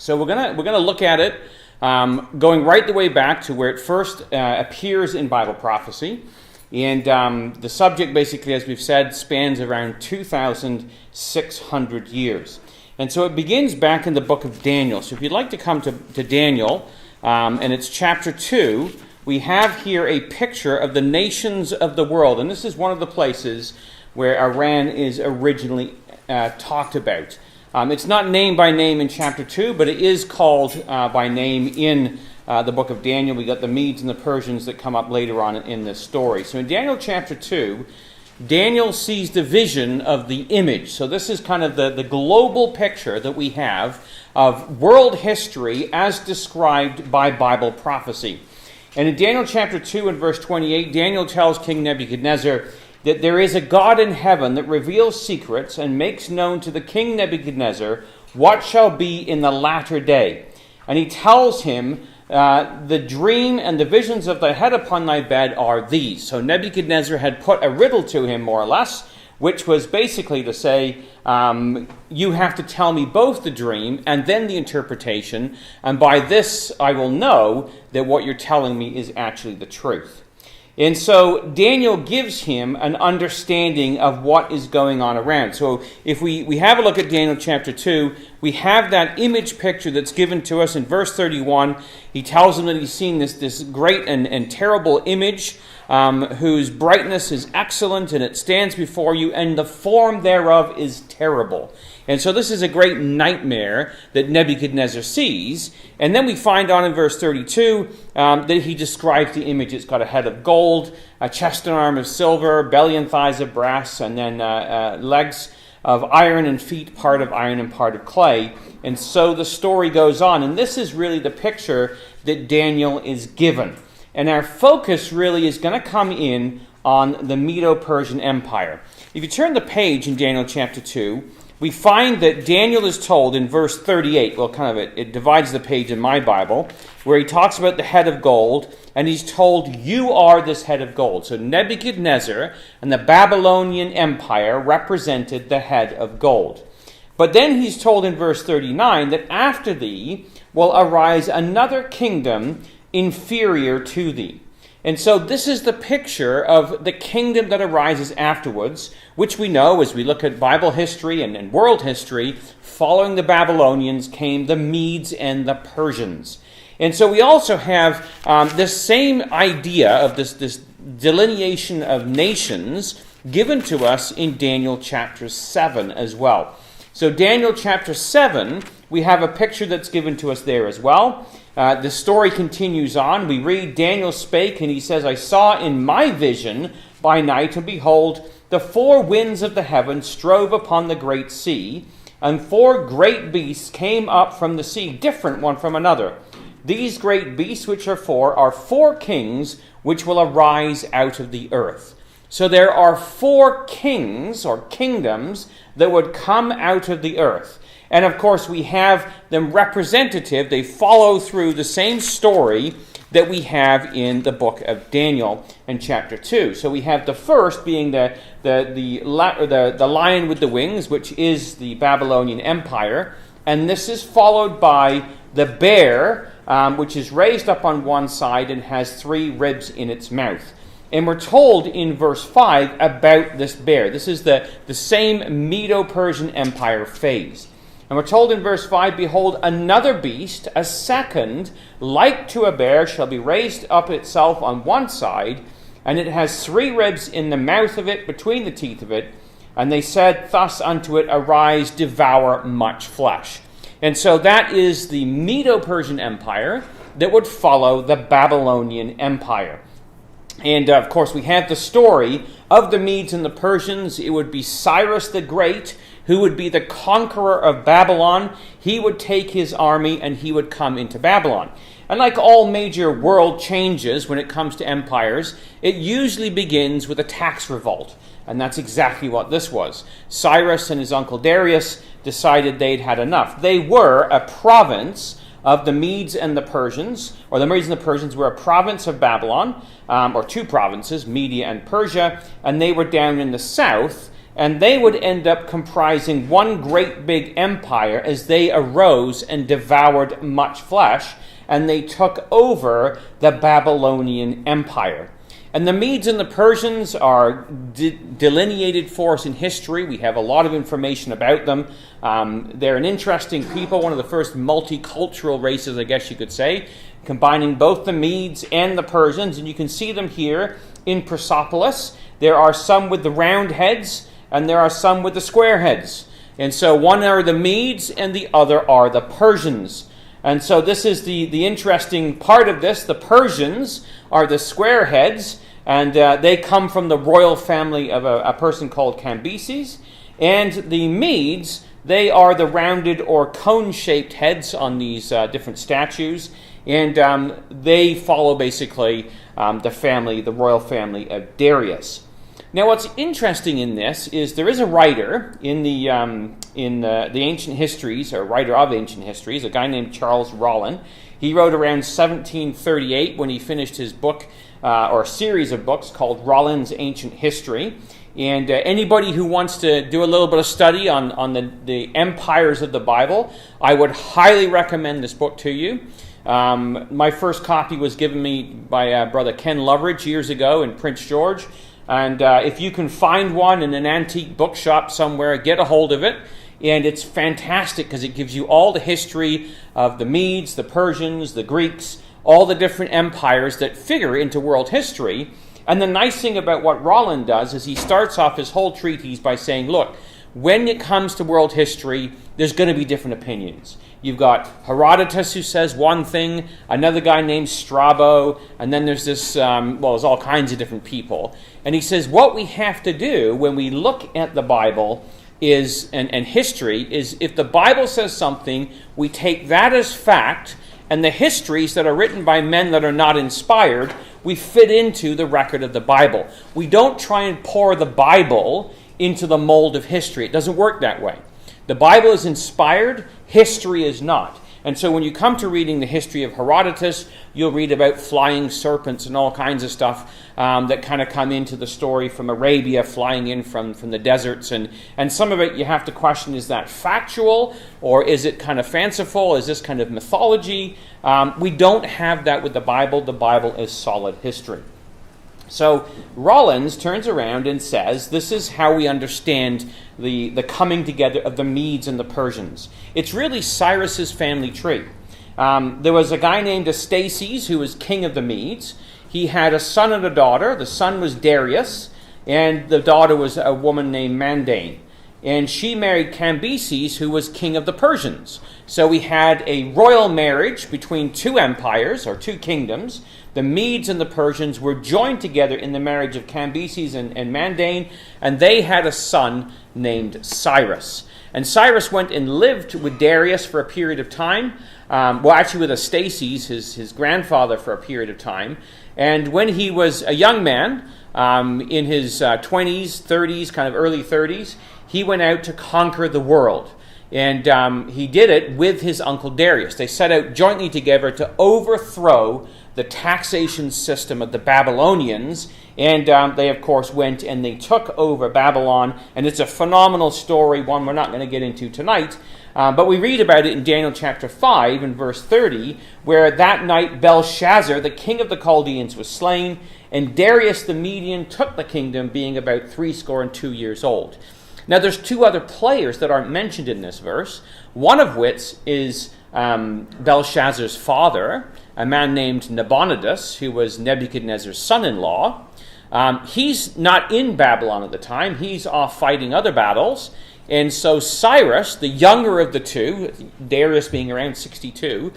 So we're gonna look at it going right the way back to where it first appears in Bible prophecy. And the subject, basically, as we've said, spans around 2,600 years. And so it begins back in the book of Daniel. So if you'd like to come to Daniel, and it's chapter 2, we have here a picture of the nations of the world. And this is one of the places where Iran is originally talked about. It's not named by name in chapter 2, but it is called by name in the book of Daniel. We got the Medes and the Persians that come up later on in this story. So in Daniel chapter 2, Daniel sees the vision of the image. So this is kind of the global picture that we have of world history as described by Bible prophecy. And in Daniel chapter 2 and verse 28, Daniel tells King Nebuchadnezzar that there is a God in heaven that reveals secrets and makes known to the king Nebuchadnezzar what shall be in the latter day. And he tells him, the dream and the visions of thy head upon thy bed are these. So Nebuchadnezzar had put a riddle to him, more or less, which was basically to say, you have to tell me both the dream and then the interpretation, and by this I will know that what you're telling me is actually the truth. And so Daniel gives him an understanding of what is going on around. So if we have a look at Daniel chapter 2, we have that image picture that's given to us in verse 31. He tells him that he's seen this great and terrible image, whose brightness is excellent, and it stands before you, and the form thereof is terrible. And so this is a great nightmare that Nebuchadnezzar sees. And then we find on in verse 32 that he describes the image. It's got a head of gold, a chest and arm of silver, belly and thighs of brass, and then legs of iron and feet, part of iron and part of clay. And so the story goes on. And this is really the picture that Daniel is given. And our focus really is going to come in on the Medo-Persian Empire. If you turn the page in Daniel chapter 2, we find that Daniel is told in verse 38, well, kind of it divides the page in my Bible, where he talks about the head of gold, and he's told, you are this head of gold. So Nebuchadnezzar and the Babylonian Empire represented the head of gold. But then he's told in verse 39 that after thee will arise another kingdom inferior to thee. And so this is the picture of the kingdom that arises afterwards, which we know as we look at Bible history and world history. Following the Babylonians came the Medes and the Persians. And so we also have this same idea of this delineation of nations given to us in Daniel chapter 7 as well. So Daniel chapter 7, we have a picture that's given to us there as well. The story continues on. We read, Daniel spake, and he says, I saw in my vision by night, and behold, the four winds of the heaven strove upon the great sea, and four great beasts came up from the sea, different one from another. These great beasts, which are four kings, which will arise out of the earth. So there are four kings, or kingdoms, that would come out of the earth. And of course, we have them representative. They follow through the same story that we have in the book of Daniel in chapter 2. So we have the first being the lion with the wings, which is the Babylonian Empire. And this is followed by the bear, which is raised up on one side and has 3 ribs in its mouth. And we're told in verse 5 about this bear. This is the same Medo-Persian Empire phase. And we're told in verse 5, behold, another beast, a second, like to a bear, shall be raised up itself on one side, and it has 3 ribs in the mouth of it, between the teeth of it. And they said thus unto it, arise, devour much flesh. And so that is the Medo-Persian Empire that would follow the Babylonian Empire. And of course, we have the story of the Medes and the Persians. It would be Cyrus the Great, who would be the conqueror of Babylon. He would take his army and he would come into Babylon. And like all major world changes when it comes to empires, it usually begins with a tax revolt. And that's exactly what this was. Cyrus and his uncle Darius decided they'd had enough. They were a province of the Medes and the Persians, or the Medes and the Persians were a province of Babylon, or 2 provinces, Media and Persia, and they were down in the south. And they would end up comprising one great big empire as they arose and devoured much flesh, and they took over the Babylonian Empire. And the Medes and the Persians are delineated for us in history. We have a lot of information about them. They're an interesting people, one of the first multicultural races, I guess you could say, combining both the Medes and the Persians. And you can see them here in Persepolis. There are some with the round heads, and there are some with the square heads. And so one are the Medes, and the other are the Persians. And so this is the interesting part of this. The Persians are the square heads, and they come from the royal family of a person called Cambyses. And the Medes, they are the rounded or cone-shaped heads on these different statues. And they follow basically the royal family of Darius. Now, what's interesting in this is there is a writer in the ancient histories, or writer of ancient histories, a guy named Charles Rollin. He wrote around 1738 when he finished his book, or a series of books called Rollin's Ancient History. And anybody who wants to do a little bit of study on the empires of the Bible, I would highly recommend this book to you. My first copy was given me by Brother Ken Loveridge years ago in Prince George. And if you can find one in an antique bookshop somewhere, get a hold of it. And it's fantastic because it gives you all the history of the Medes, the Persians, the Greeks, all the different empires that figure into world history. And the nice thing about what Rollin does is he starts off his whole treatise by saying, look, when it comes to world history, there's going to be different opinions. You've got Herodotus who says one thing, another guy named Strabo, and then there's this, there's all kinds of different people. And he says what we have to do when we look at the Bible is, and history, is if the Bible says something, we take that as fact, and the histories that are written by men that are not inspired, we fit into the record of the Bible. We don't try and pour the Bible into the mold of history. It doesn't work that way. The Bible is inspired, history is not. And so when you come to reading the history of Herodotus, you'll read about flying serpents and all kinds of stuff that kind of come into the story from Arabia, flying in from the deserts. And some of it you have to question, is that factual or is it kind of fanciful? Is this kind of mythology? We don't have that with the Bible. The Bible is solid history. So Rollins turns around and says, this is how we understand the coming together of the Medes and the Persians. It's really Cyrus's family tree. There was a guy named Astaces who was king of the Medes. He had a son and a daughter. The son was Darius, and the daughter was a woman named Mandane. And she married Cambyses, who was king of the Persians. So we had a royal marriage between two empires, or two kingdoms. The Medes and the Persians were joined together in the marriage of Cambyses and Mandane, and they had a son named Cyrus. And Cyrus went and lived with Darius for a period of time, with Astaces, his grandfather, for a period of time. And when he was a young man, in his 20s, 30s, kind of early 30s, he went out to conquer the world. And he did it with his uncle Darius. They set out jointly together to overthrow the taxation system of the Babylonians. And they, of course, went and they took over Babylon. And it's a phenomenal story, one we're not going to get into tonight. But we read about it in Daniel chapter 5 and verse 30, where that night Belshazzar, the king of the Chaldeans, was slain, and Darius the Median took the kingdom, being about 62 years old. Now there's two other players that aren't mentioned in this verse, one of which is Belshazzar's father, a man named Nabonidus, who was Nebuchadnezzar's son-in-law. He's not in Babylon at the time. He's off fighting other battles. And so Cyrus, the younger of the two, Darius being around 62,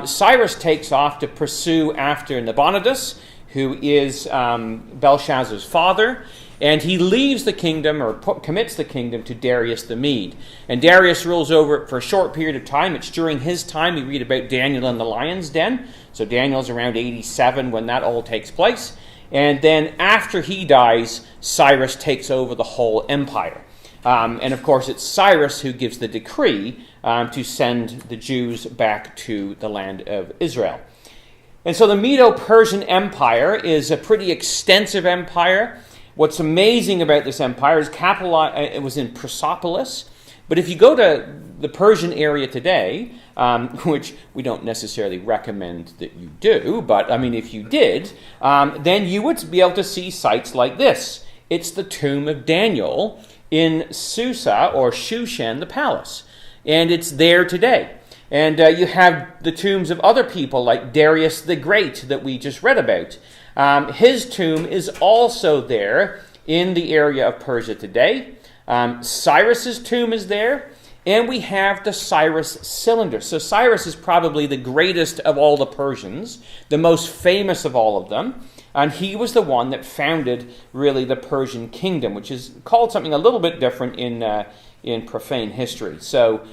Cyrus takes off to pursue after Nabonidus, who is Belshazzar's father. And he leaves the kingdom, or commits the kingdom, to Darius the Mede. And Darius rules over it for a short period of time. It's during his time we read about Daniel in the lion's den. So Daniel's around 87 when that all takes place. And then after he dies, Cyrus takes over the whole empire. And of course it's Cyrus who gives the decree to send the Jews back to the land of Israel. And so the Medo-Persian Empire is a pretty extensive empire. what's amazing about this empire is it was in Persepolis. But if you go to the Persian area today, which we don't necessarily recommend that you do, but I mean, if you did, then you would be able to see sites like this. It's the tomb of Daniel in Susa, or Shushan, the palace. And it's there today. And you have the tombs of other people like Darius the Great that we just read about. His tomb is also there in the area of Persia today. Cyrus's tomb is there, and we have the Cyrus cylinder. So Cyrus is probably the greatest of all the Persians, the most famous of all of them, and he was the one that founded really the Persian kingdom, which is called something a little bit different in profane history. So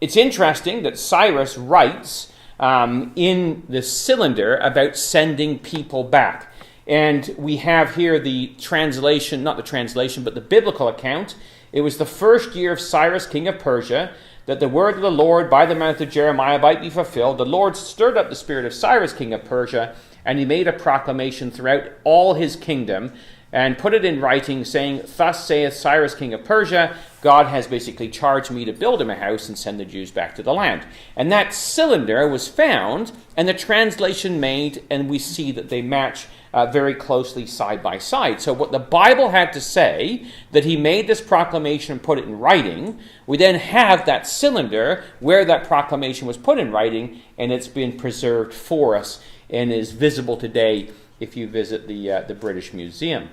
it's interesting that Cyrus writes in the cylinder about sending people back. And we have here the translation, not the translation, but the biblical account. It was the first year of Cyrus, king of Persia, that the word of the Lord by the mouth of Jeremiah might be fulfilled. The Lord stirred up the spirit of Cyrus, king of Persia, and he made a proclamation throughout all his kingdom and put it in writing, saying, "Thus saith Cyrus, king of Persia, God has basically charged me to build him a house and send the Jews back to the land." And that cylinder was found, and the translation made, and we see that they match very closely side by side. So what the Bible had to say, that he made this proclamation and put it in writing, we then have that cylinder where that proclamation was put in writing, and it's been preserved for us and is visible today if you visit the British Museum.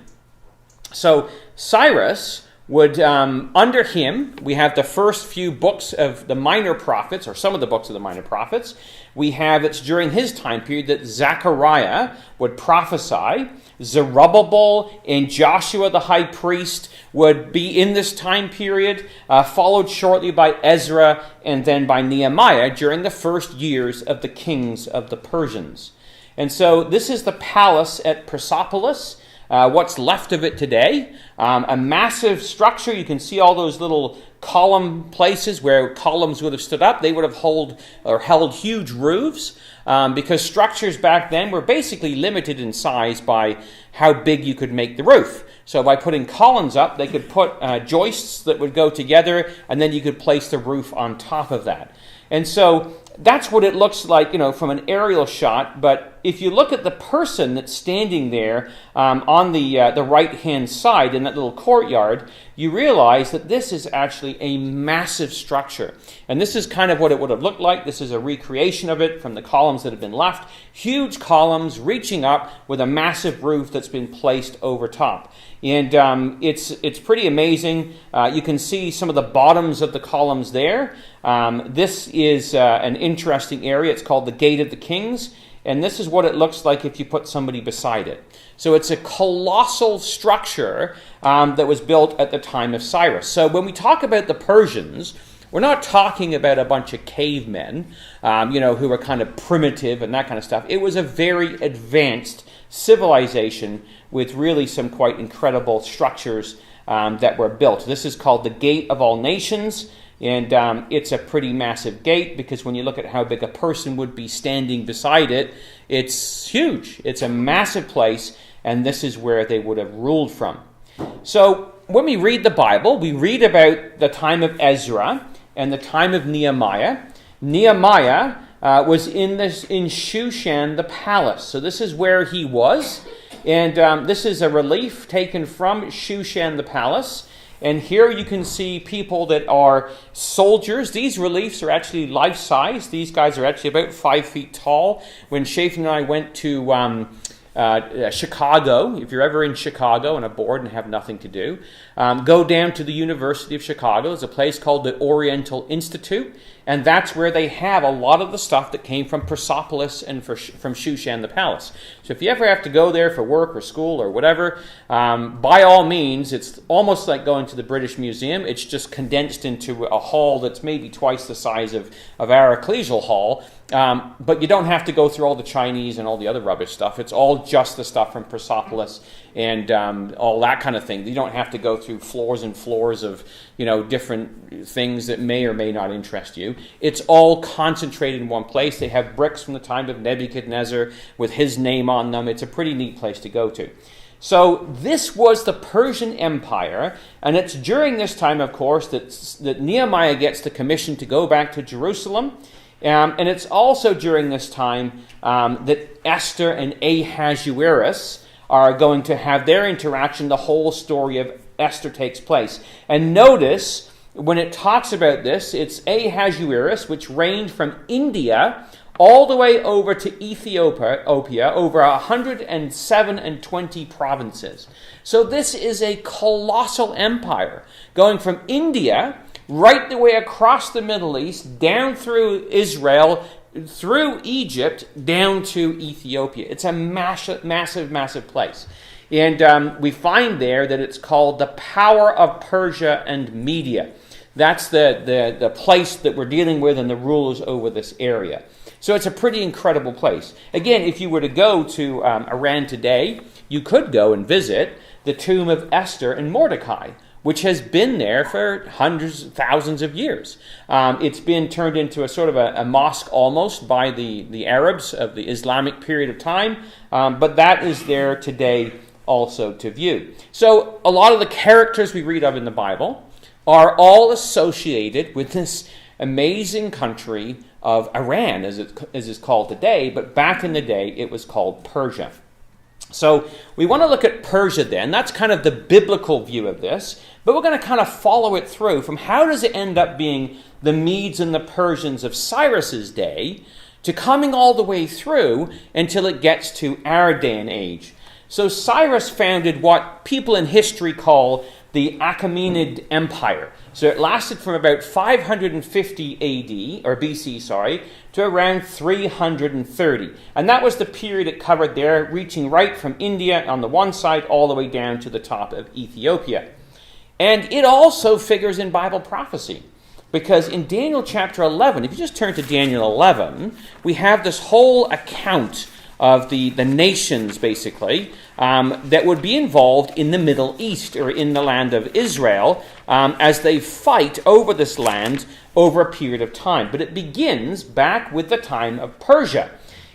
So Cyrus would, under him, we have the first few books of the minor prophets, or some of the books of the minor prophets. We have, it's during his time period that Zechariah would prophesy. Zerubbabel and Joshua the high priest would be in this time period, followed shortly by Ezra and then by Nehemiah during the first years of the kings of the Persians. And so this is the palace at Persepolis. What's left of it today. A massive structure. You can see all those little column places where columns would have stood up. They would have held huge roofs because structures back then were basically limited in size by how big you could make the roof. So by putting columns up, they could put joists that would go together, and then you could place the roof on top of that. And so that's what it looks like, from an aerial shot. But if you look at the person that's standing there on the right-hand side in that little courtyard, you realize that this is actually a massive structure. And this is kind of what it would have looked like. This is a recreation of it from the columns that have been left. Huge columns reaching up with a massive roof that's been placed over top. And it's pretty amazing. You can see some of the bottoms of the columns there. This is an interesting area. It's called the Gate of the Kings. And this is what it looks like if you put somebody beside it. So it's a colossal structure that was built at the time of Cyrus. So when we talk about the Persians, we're not talking about a bunch of cavemen, who were kind of primitive and that kind of stuff. It was a very advanced civilization with really some quite incredible structures that were built. This is called the Gate of All Nations. And it's a pretty massive gate because when you look at how big a person would be standing beside it, it's huge. It's a massive place, and this is where they would have ruled from. So when we read the Bible, we read about the time of Ezra and the time of Nehemiah. Nehemiah was in Shushan, the palace. So this is where he was. And this is a relief taken from Shushan, the palace. And here you can see people that are soldiers. These reliefs are actually life-size. These guys are actually about 5 feet tall. When Shafin and I went to Chicago, if you're ever in Chicago and are bored and have nothing to do, go down to the University of Chicago. There's a place called the Oriental Institute, and that's where they have a lot of the stuff that came from Persepolis and from Shushan the palace. So if you ever have to go there for work or school or whatever, by all means, it's almost like going to the British Museum. It's just condensed into a hall that's maybe twice the size of our ecclesial hall. But you don't have to go through all the Chinese and all the other rubbish stuff. It's all just the stuff from Persepolis and all that kind of thing. You don't have to go through floors and floors of different things that may or may not interest you. It's all concentrated in one place. They have bricks from the time of Nebuchadnezzar with his name on them. It's a pretty neat place to go to. So this was the Persian Empire, and it's during this time, of course, that Nehemiah gets the commission to go back to Jerusalem. And it's also during this time that Esther and Ahasuerus are going to have their interaction. The whole story of Esther takes place. And notice, when it talks about this, it's Ahasuerus, which reigned from India all the way over to Ethiopia, over 120 provinces. So this is a colossal empire, going from India right the way across the Middle East, down through Israel, through Egypt, down to Ethiopia. It's a massive, massive, massive place. And we find there that it's called the power of Persia and Media. That's the place that we're dealing with and the rulers over this area. So it's a pretty incredible place. Again, if you were to go to Iran today, you could go and visit the tomb of Esther and Mordecai, which has been there for hundreds, thousands of years. It's been turned into a sort of a mosque almost by the Arabs of the Islamic period of time, but that is there today also to view. So a lot of the characters we read of in the Bible are all associated with this amazing country of Iran, as it's called today, but back in the day it was called Persia. So we want to look at Persia then. That's kind of the biblical view of this, but we're going to kind of follow it through from how does it end up being the Medes and the Persians of Cyrus's day to coming all the way through until it gets to our day and age. So Cyrus founded what people in history call the Achaemenid Empire. So it lasted from about 550 AD, or BC, to around 330. And that was the period it covered there, reaching right from India on the one side all the way down to the top of Ethiopia. And it also figures in Bible prophecy. Because in Daniel chapter 11, if you just turn to Daniel 11, we have this whole account of the nations, basically, that would be involved in the Middle East, or in the land of Israel, as they fight over this land over a period of time. But it begins back with the time of Persia.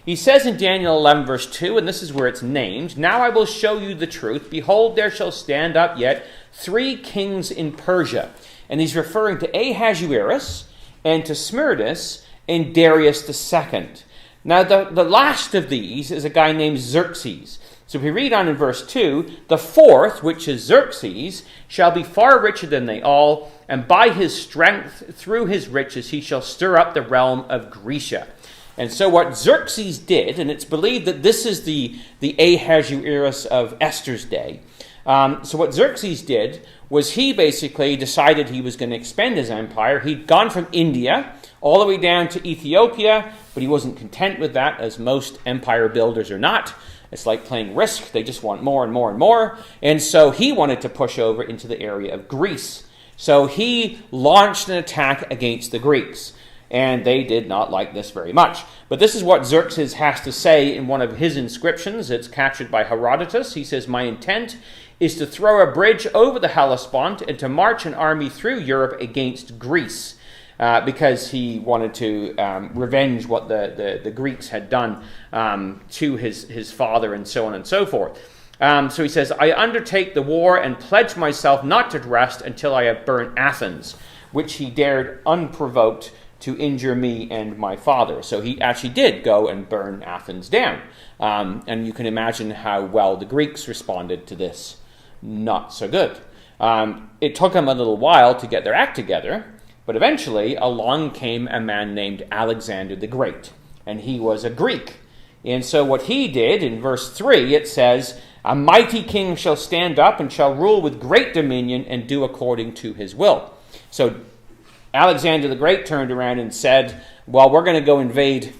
He says in Daniel 11, verse 2, and this is where it's named, "Now I will show you the truth. Behold, there shall stand up yet 3 kings in Persia." And he's referring to Ahasuerus, and to Smerdis, and Darius II. Now, the last of these is a guy named Xerxes. So if we read on in verse 2, "The fourth, which is Xerxes, shall be far richer than they all, and by his strength, through his riches, he shall stir up the realm of Grecia." And so what Xerxes did, and it's believed that this is the Ahasuerus of Esther's day. So what Xerxes did was he basically decided he was going to expand his empire. He'd gone from India all the way down to Ethiopia, but he wasn't content with that, as most empire builders are not. It's like playing Risk. They just want more and more and more. And so he wanted to push over into the area of Greece. So he launched an attack against the Greeks. And they did not like this very much. But this is what Xerxes has to say in one of his inscriptions. It's captured by Herodotus. He says, "My intent is to throw a bridge over the Hellespont and to march an army through Europe against Greece." Because he wanted to revenge what the Greeks had done to his father, and so on and so forth. So he says, "I undertake the war and pledge myself not to rest until I have burnt Athens," which he dared unprovoked to injure me and my father. So he actually did go and burn Athens down. And you can imagine how well the Greeks responded to this. Not so good. It took them a little while to get their act together, but eventually along came a man named Alexander the Great, and he was a Greek. And so what he did, in verse 3, it says, "A mighty king shall stand up and shall rule with great dominion and do according to his will." So Alexander the Great turned around and said, well, we're going to go invade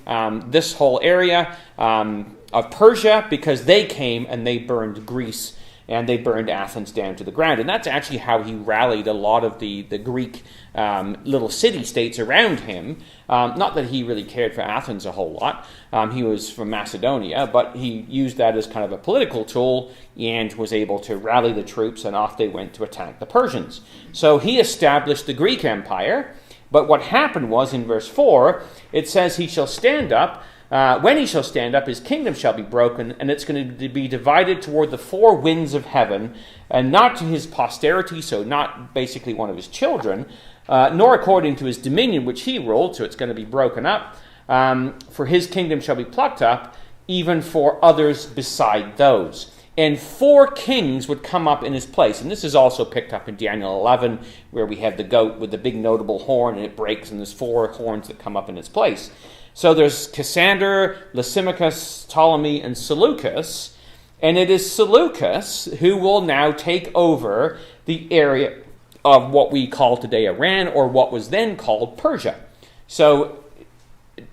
this whole area of Persia, because they came and they burned Greece and they burned Athens down to the ground. And that's actually how he rallied a lot of the Greek little city-states around him. Not that he really cared for Athens a whole lot. He was from Macedonia, but he used that as kind of a political tool and was able to rally the troops, and off they went to attack the Persians. So he established the Greek Empire, but what happened was, in verse 4, it says, "He shall stand up, when he shall stand up, his kingdom shall be broken, and it's going to be divided toward the four winds of heaven, and not to his posterity, so not basically one of his children, nor according to his dominion which he ruled, so it's going to be broken up. For his kingdom shall be plucked up, even for others beside those. And 4 kings would come up in his place. And this is also picked up in Daniel 11, where we have the goat with the big notable horn, and it breaks, and there's 4 horns that come up in its place. So there's Cassander, Lysimachus, Ptolemy, and Seleucus. And it is Seleucus who will now take over the area of what we call today Iran, or what was then called Persia. So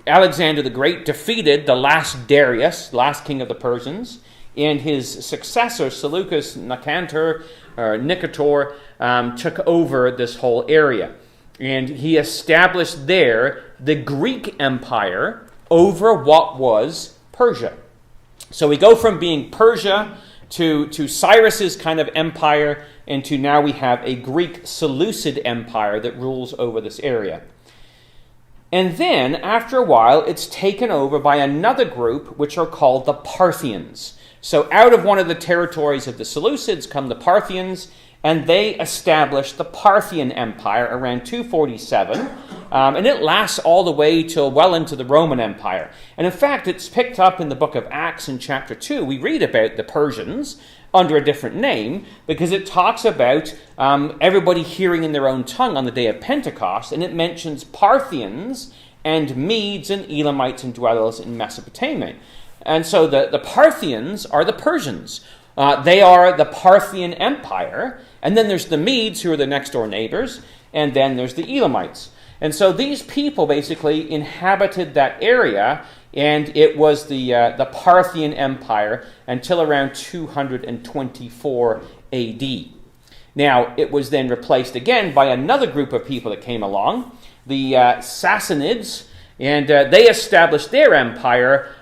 Alexander the Great defeated the last Darius, last king of the Persians, and his successor, Seleucus Nicator, took over this whole area. And he established there the Greek Empire over what was Persia. So we go from being Persia to Cyrus's kind of empire, and to now we have a Greek Seleucid empire that rules over this area. And then, after a while, it's taken over by another group, which are called the Parthians. So out of one of the territories of the Seleucids come the Parthians, and they establish the Parthian Empire around 247, and it lasts all the way till well into the Roman Empire. And in fact, it's picked up in the book of Acts in chapter 2. We read about the Persians under a different name, because it talks about everybody hearing in their own tongue on the day of Pentecost, and it mentions Parthians and Medes and Elamites and dwellers in Mesopotamia. And so the Parthians are the Persians. They are the Parthian Empire. And then there's the Medes, who are the next door neighbors. And then there's the Elamites. And so these people basically inhabited that area. And it was the Parthian Empire until around 224 AD. Now, it was then replaced again by another group of people that came along, the Sassanids. And they established their empire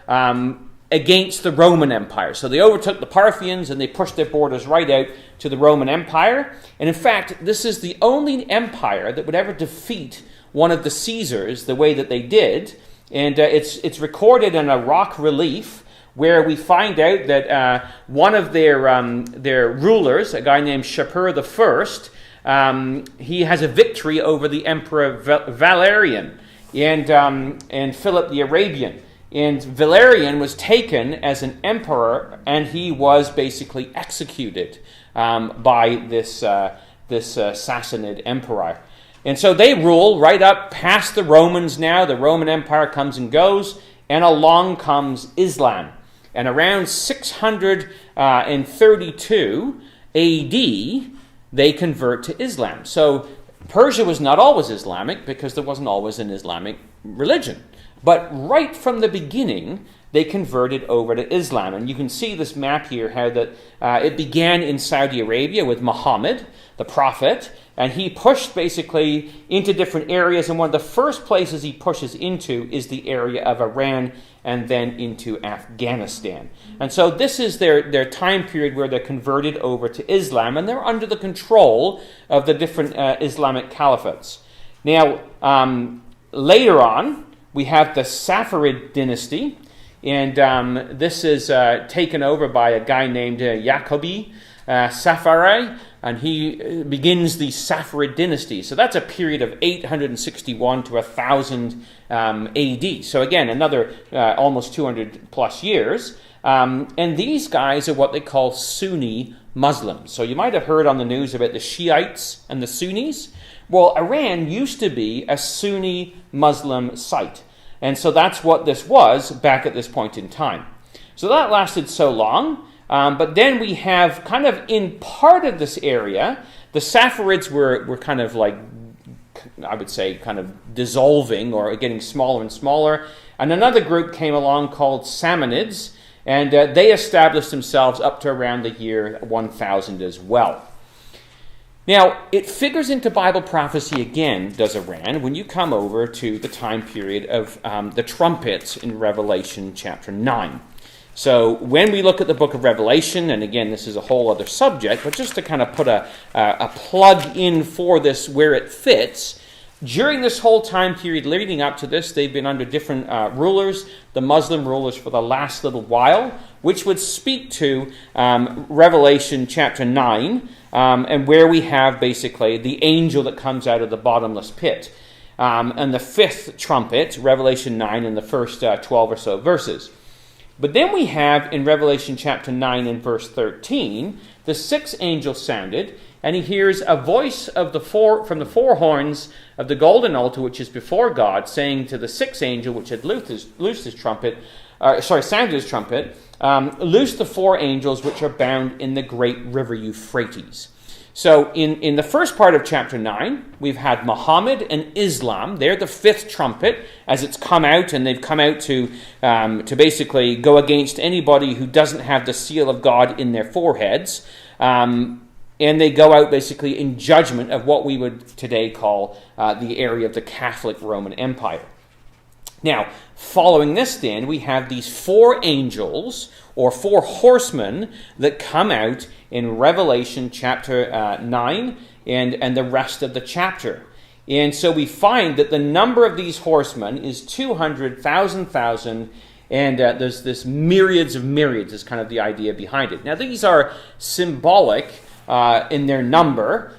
against the Roman Empire. So they overtook the Parthians and they pushed their borders right out to the Roman Empire. And in fact, this is the only empire that would ever defeat one of the Caesars the way that they did. And it's recorded in a rock relief where we find out that one of their rulers, a guy named Shapur I, he has a victory over the Emperor Valerian and Philip the Arabian. And Valerian was taken as an emperor, and he was basically executed by this Sassanid emperor. And so they rule right up past the Romans now. The Roman Empire comes and goes, and along comes Islam. And around 632 AD, they convert to Islam. So Persia was not always Islamic, because there wasn't always an Islamic religion. But right from the beginning, they converted over to Islam. And you can see this map here, how that it began in Saudi Arabia with Muhammad, the prophet, and he pushed basically into different areas. And one of the first places he pushes into is the area of Iran and then into Afghanistan. And so this is their time period where they're converted over to Islam, and they're under the control of the different Islamic caliphates. Now, later on, we have the Safarid dynasty, and this is taken over by a guy named Yacobi Safarai, and he begins the Safarid dynasty. So that's a period of 861 to 1000 AD. So again, another almost 200 plus years. And these guys are what they call Sunni Muslims. So you might have heard on the news about the Shiites and the Sunnis. Well, Iran used to be a Sunni Muslim site. And so that's what this was back at this point in time. So that lasted so long. But then we have kind of in part of this area, the Safarids were kind of like, I would say, kind of dissolving or getting smaller and smaller. And another group came along called Samanids, and they established themselves up to around the year 1000 as well. Now, it figures into Bible prophecy again, does Iran, when you come over to the time period of the trumpets in Revelation chapter 9. So when we look at the book of Revelation, and again, this is a whole other subject, but just to kind of put a plug in for this where it fits, During this whole time period leading up to this, they've been under different rulers, the Muslim rulers for the last little while, which would speak to Revelation chapter 9, and where we have basically the angel that comes out of the bottomless pit. And the fifth trumpet, Revelation 9, in the first 12 or so verses. But then we have in Revelation chapter 9 and verse 13, the sixth angel sounded, and he hears a voice of from the four horns of the golden altar which is before God, saying to the sixth angel which had sounded his trumpet, loose the four angels which are bound in the great river Euphrates. So in the first part of chapter 9, we've had Muhammad and Islam. They're the fifth trumpet as it's come out, and they've come out to basically go against anybody who doesn't have the seal of God in their foreheads. And they go out basically in judgment of what we would today call the area of the Catholic Roman Empire. Now, following this then, we have these four angels, or four horsemen, that come out in Revelation chapter 9 and the rest of the chapter. And so we find that the number of these horsemen is 200,000, and there's this myriads of myriads is kind of the idea behind it. Now, these are symbolic in their number.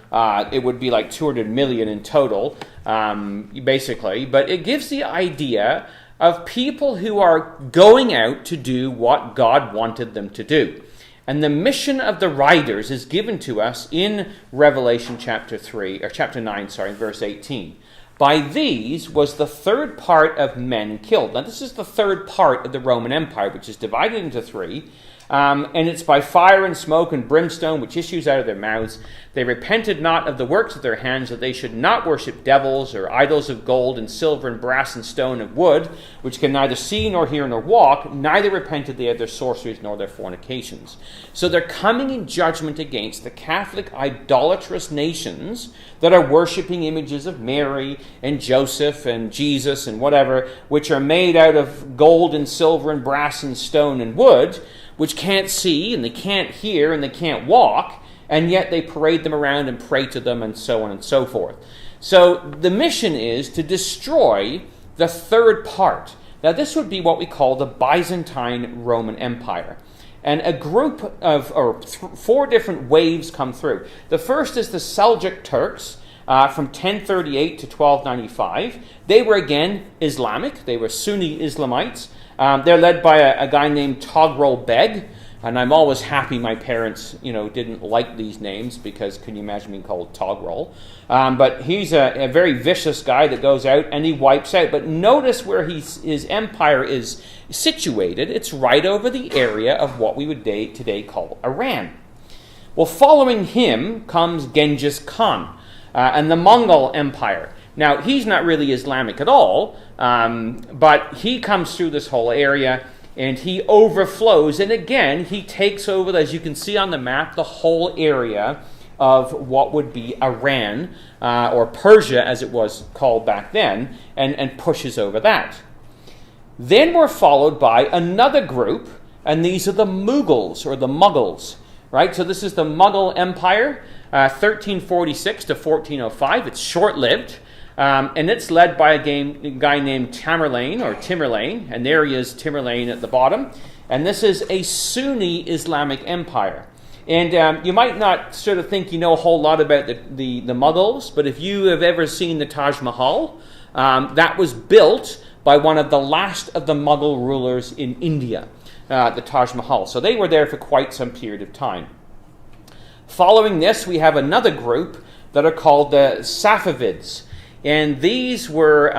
It would be like 200 million in total, basically. But it gives the idea of people who are going out to do what God wanted them to do. And the mission of the riders is given to us in Revelation chapter 9, verse 18. By these was the third part of men killed. Now, this is the third part of the Roman Empire, which is divided into three. And it's by fire and smoke and brimstone which issues out of their mouths. They repented not of the works of their hands, that they should not worship devils or idols of gold and silver and brass and stone and wood, which can neither see nor hear nor walk, neither repented they of their sorceries nor their fornications. So they're coming in judgment against the Catholic idolatrous nations that are worshipping images of Mary and Joseph and Jesus and whatever, which are made out of gold and silver and brass and stone and wood, which can't see, and they can't hear, and they can't walk, and yet they parade them around and pray to them, and so on and so forth. So the mission is to destroy the third part. Now, this would be what we call the Byzantine Roman Empire. And a group of, four different waves come through. The first is the Seljuk Turks, from 1038 to 1295. They were, again, Islamic. They were Sunni Islamites. They're led by a guy named Togarmah Beg, and I'm always happy my parents, didn't like these names, because can you imagine being called Togarmah? But he's a very vicious guy that goes out and he wipes out. But notice where his empire is situated. It's right over the area of what we would today call Iran. Well, following him comes Genghis Khan and the Mongol Empire. Now, he's not really Islamic at all, but he comes through this whole area, and he overflows, and again, he takes over, as you can see on the map, the whole area of what would be Iran, or Persia, as it was called back then, and pushes over that. Then we're followed by another group, and these are the Mughals, or the Muggles, right? So this is the Mughal Empire, 1346 to 1405. It's short-lived. And it's led by a guy named Tamerlane, and there he is, Tamerlane at the bottom. And this is a Sunni Islamic empire. And you might not sort of think you know a whole lot about the Mughals, but if you have ever seen the Taj Mahal, that was built by one of the last of the Mughal rulers in India, the Taj Mahal. So they were there for quite some period of time. Following this, we have another group that are called the Safavids. And these were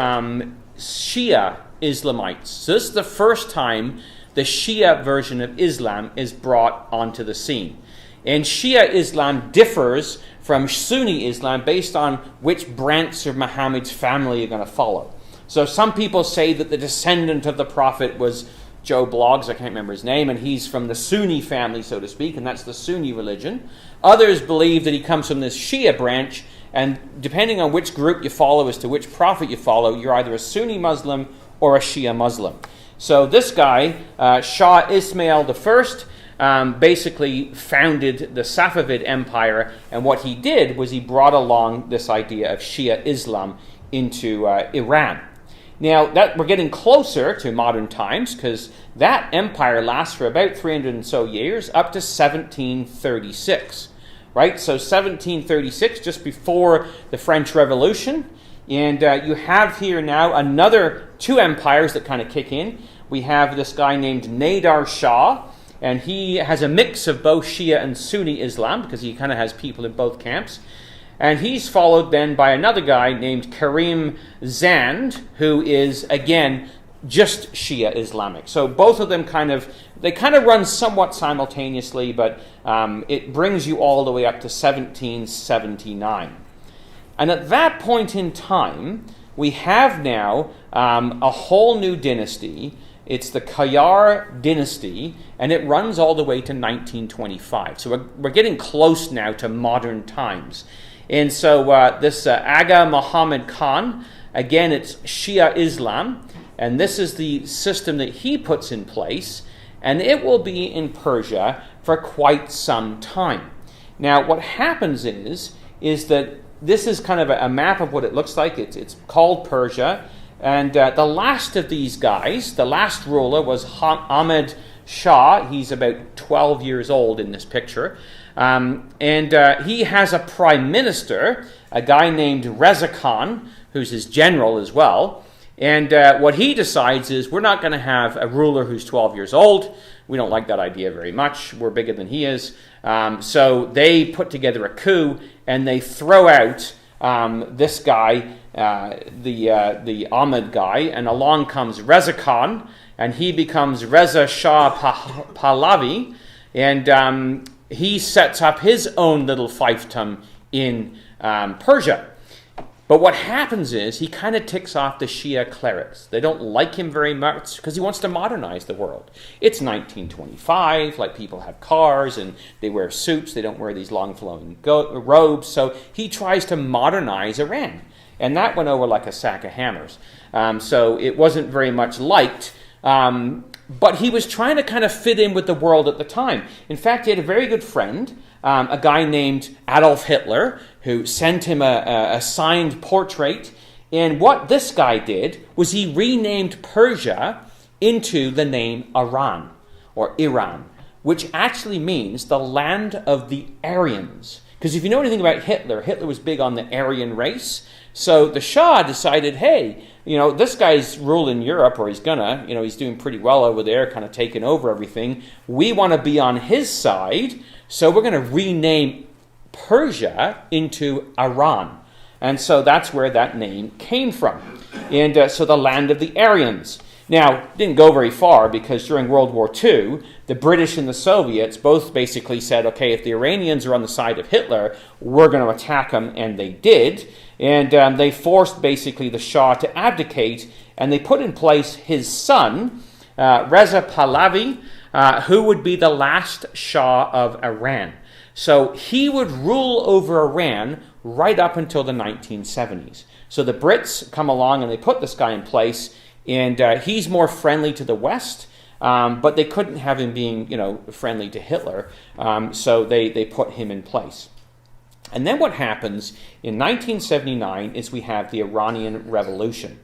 Shia Islamites. So this is the first time the Shia version of Islam is brought onto the scene. And Shia Islam differs from Sunni Islam based on which branch of Muhammad's family you're going to follow. So some people say that the descendant of the Prophet was Joe Bloggs, I can't remember his name, and he's from the Sunni family, so to speak, and that's the Sunni religion. Others believe that he comes from this Shia branch, and depending on which group you follow as to which prophet you follow, you're either a Sunni Muslim or a Shia Muslim. So this guy, Shah Ismail I, basically founded the Safavid Empire, and what he did was he brought along this idea of Shia Islam into Iran. Now, that we're getting closer to modern times because that empire lasts for about 300 and so years, up to 1736, right? So 1736, just before the French Revolution, and you have here now another two empires that kind of kick in. We have this guy named Nader Shah, and he has a mix of both Shia and Sunni Islam because he kind of has people in both camps. And he's followed then by another guy named Karim Zand, who is, again, just Shia Islamic. So both of them kind of run somewhat simultaneously, but it brings you all the way up to 1779. And at that point in time, we have now a whole new dynasty. It's the Qajar dynasty, and it runs all the way to 1925. So we're getting close now to modern times. And so this Aga Muhammad Khan, again, it's Shia Islam, and this is the system that he puts in place, and it will be in Persia for quite some time. Now, what happens is that this is kind of a map of what it looks like. It's called Persia, and the last of these guys, the last ruler, was Ahmed Shah. He's about 12 years old in this picture. And he has a prime minister, a guy named Reza Khan, who's his general as well. And what he decides is, we're not going to have a ruler who's 12 years old. We don't like that idea very much. We're bigger than he is. So they put together a coup, and they throw out this guy, the Ahmed guy, and along comes Reza Khan, and he becomes Reza Shah Pahlavi, and he sets up his own little fiefdom in Persia. But what happens is he kind of ticks off the Shia clerics. They don't like him very much because he wants to modernize the world. It's 1925, like people have cars and they wear suits. They don't wear these long flowing robes. So he tries to modernize Iran. And that went over like a sack of hammers. So it wasn't very much liked. But he was trying to kind of fit in with the world at the time. In fact, he had a very good friend, a guy named Adolf Hitler, who sent him a signed portrait. And what this guy did was he renamed Persia into the name Iran, or Iran, which actually means the land of the Aryans. Because if you know anything about Hitler, Hitler was big on the Aryan race. So the Shah decided, hey, this guy's ruling Europe, or he's gonna, he's doing pretty well over there, kind of taking over everything. We want to be on his side, so we're going to rename Persia into Iran. And so that's where that name came from. And so the land of the Aryans. Now, it didn't go very far because during World War II, the British and the Soviets both basically said, okay, if the Iranians are on the side of Hitler, we're going to attack them, and they did. And they forced basically the Shah to abdicate, and they put in place his son, Reza Pahlavi, who would be the last Shah of Iran. So he would rule over Iran right up until the 1970s. So the Brits come along and they put this guy in place, and he's more friendly to the West, but they couldn't have him being, friendly to Hitler, so they put him in place. And then what happens in 1979 is we have the Iranian Revolution.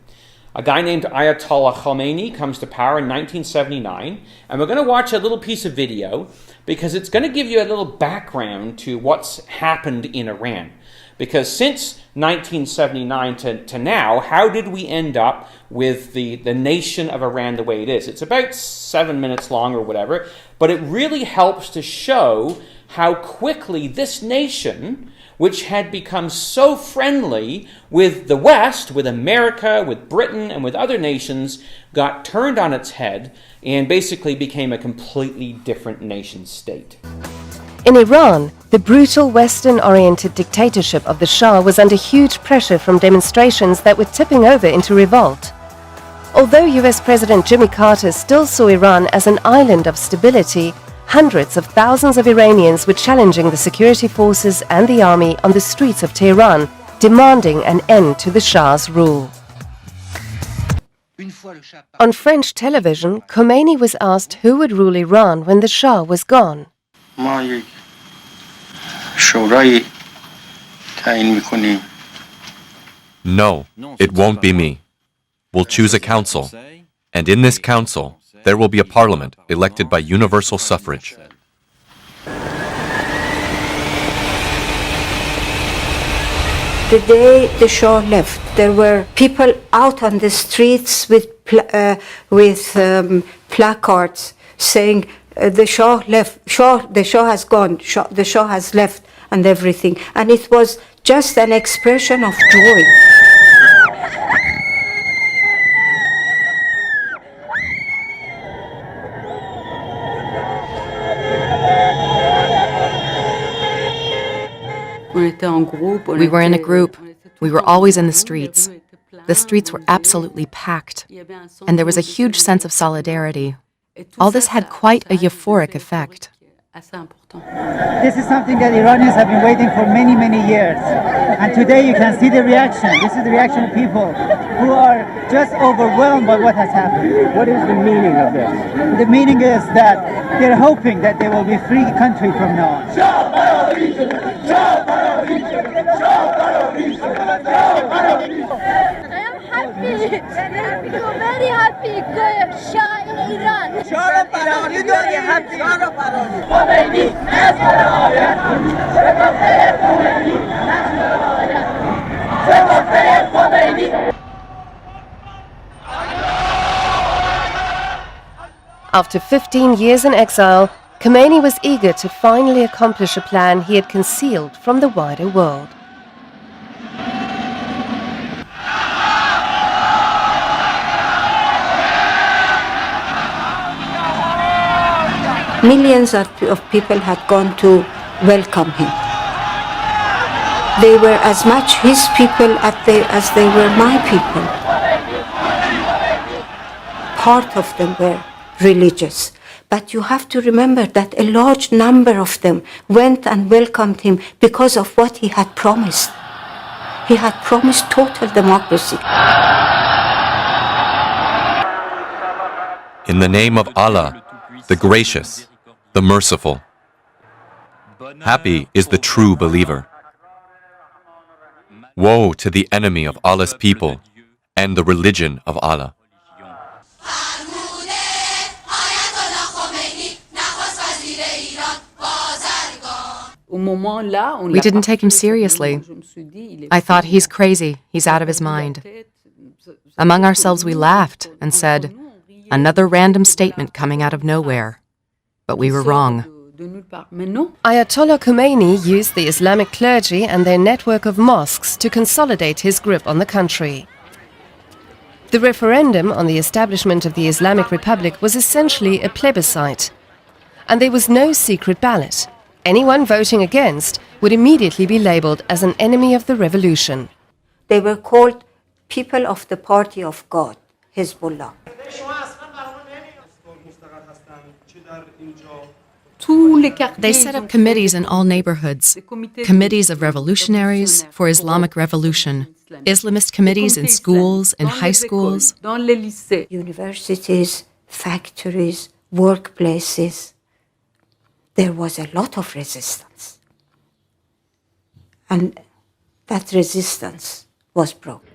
A guy named Ayatollah Khomeini comes to power in 1979, and we're going to watch a little piece of video because it's going to give you a little background to what's happened in Iran. Because since 1979 to now, how did we end up with the nation of Iran the way it is? It's about 7 minutes long or whatever, but it really helps to show how quickly this nation, which had become so friendly with the West, with America, with Britain, and with other nations, got turned on its head and basically became a completely different nation state. In Iran, the brutal Western-oriented dictatorship of the Shah was under huge pressure from demonstrations that were tipping over into revolt. Although US President Jimmy Carter still saw Iran as an island of stability, hundreds of thousands of Iranians were challenging the security forces and the army on the streets of Tehran, demanding an end to the Shah's rule. On French television, Khomeini was asked who would rule Iran when the Shah was gone. ما یک شورای تعیین میکنیم No, it won't be me. We'll choose a council, and in this council, there will be a parliament elected by universal suffrage. The day the Shah left, there were people out on the streets with placards saying, the Shah left, the Shah has gone, the Shah has left, and everything. And it was just an expression of joy. We were in a group. We were always in the streets. The streets were absolutely packed, and there was a huge sense of solidarity. All this had quite a euphoric effect. This is something that Iranians have been waiting for many, many years. And today you can see the reaction. This is the reaction of people who are just overwhelmed by what has happened. What is the meaning of this? The meaning is that they're hoping that there will be a free country from now on. Very happy, Shah in Iran. After 15 years in exile, Khomeini was eager to finally accomplish a plan he had concealed from the wider world. Millions of people had gone to welcome him. They were as much his people as they were my people. Part of them were religious. But you have to remember that a large number of them went and welcomed him because of what he had promised. He had promised total democracy. In the name of Allah, the gracious, the merciful. Happy is the true believer. Woe to the enemy of Allah's people and the religion of Allah. We didn't take him seriously. I thought, he's crazy, he's out of his mind. Among ourselves we laughed and said, another random statement coming out of nowhere. But we were wrong. Ayatollah Khomeini used the Islamic clergy and their network of mosques to consolidate his grip on the country. The referendum on the establishment of the Islamic Republic was essentially a plebiscite. And there was no secret ballot. Anyone voting against would immediately be labeled as an enemy of the revolution. They were called people of the party of God, Hezbollah. They set up committees in all neighborhoods, committees of revolutionaries for Islamic revolution, Islamist committees in schools, in high schools, universities, factories, workplaces. There was a lot of resistance. And that resistance was broken.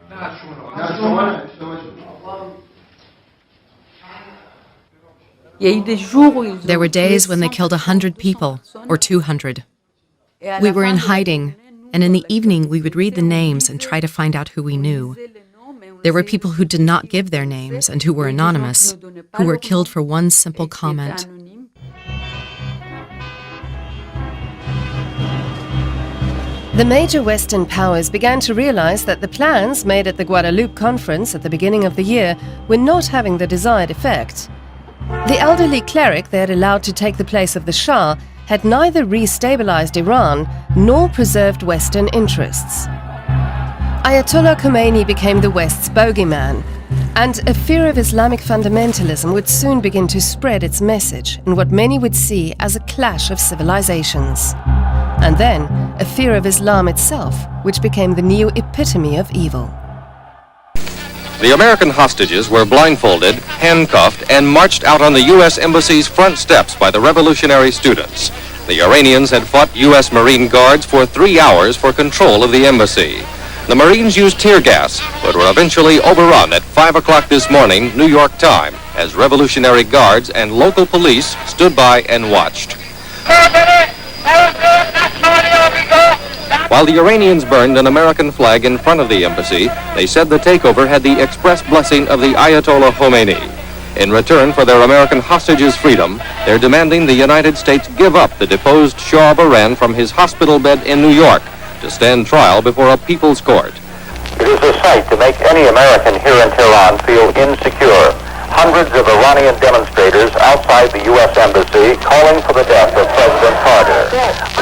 There were days when they killed 100 people, or 200. We were in hiding, and in the evening we would read the names and try to find out who we knew. There were people who did not give their names and who were anonymous, who were killed for one simple comment. The major Western powers began to realize that the plans made at the Guadeloupe conference at the beginning of the year were not having the desired effect. The elderly cleric they had allowed to take the place of the Shah had neither re-stabilized Iran nor preserved Western interests. Ayatollah Khomeini became the West's bogeyman, and a fear of Islamic fundamentalism would soon begin to spread its message in what many would see as a clash of civilizations. And then, a fear of Islam itself, which became the new epitome of evil. The American hostages were blindfolded, handcuffed, and marched out on the U.S. Embassy's front steps by the revolutionary students. The Iranians had fought U.S. Marine Guards for 3 hours for control of the embassy. The Marines used tear gas, but were eventually overrun at 5 o'clock this morning, New York time, as Revolutionary Guards and local police stood by and watched. While the Iranians burned an American flag in front of the embassy, they said the takeover had the express blessing of the Ayatollah Khomeini. In return for their American hostages' freedom, they're demanding the United States give up the deposed Shah of Iran from his hospital bed in New York to stand trial before a people's court. It is a sight to make any American here in Tehran feel insecure. Hundreds of Iranian demonstrators outside the U.S. Embassy calling for the death of President Carter.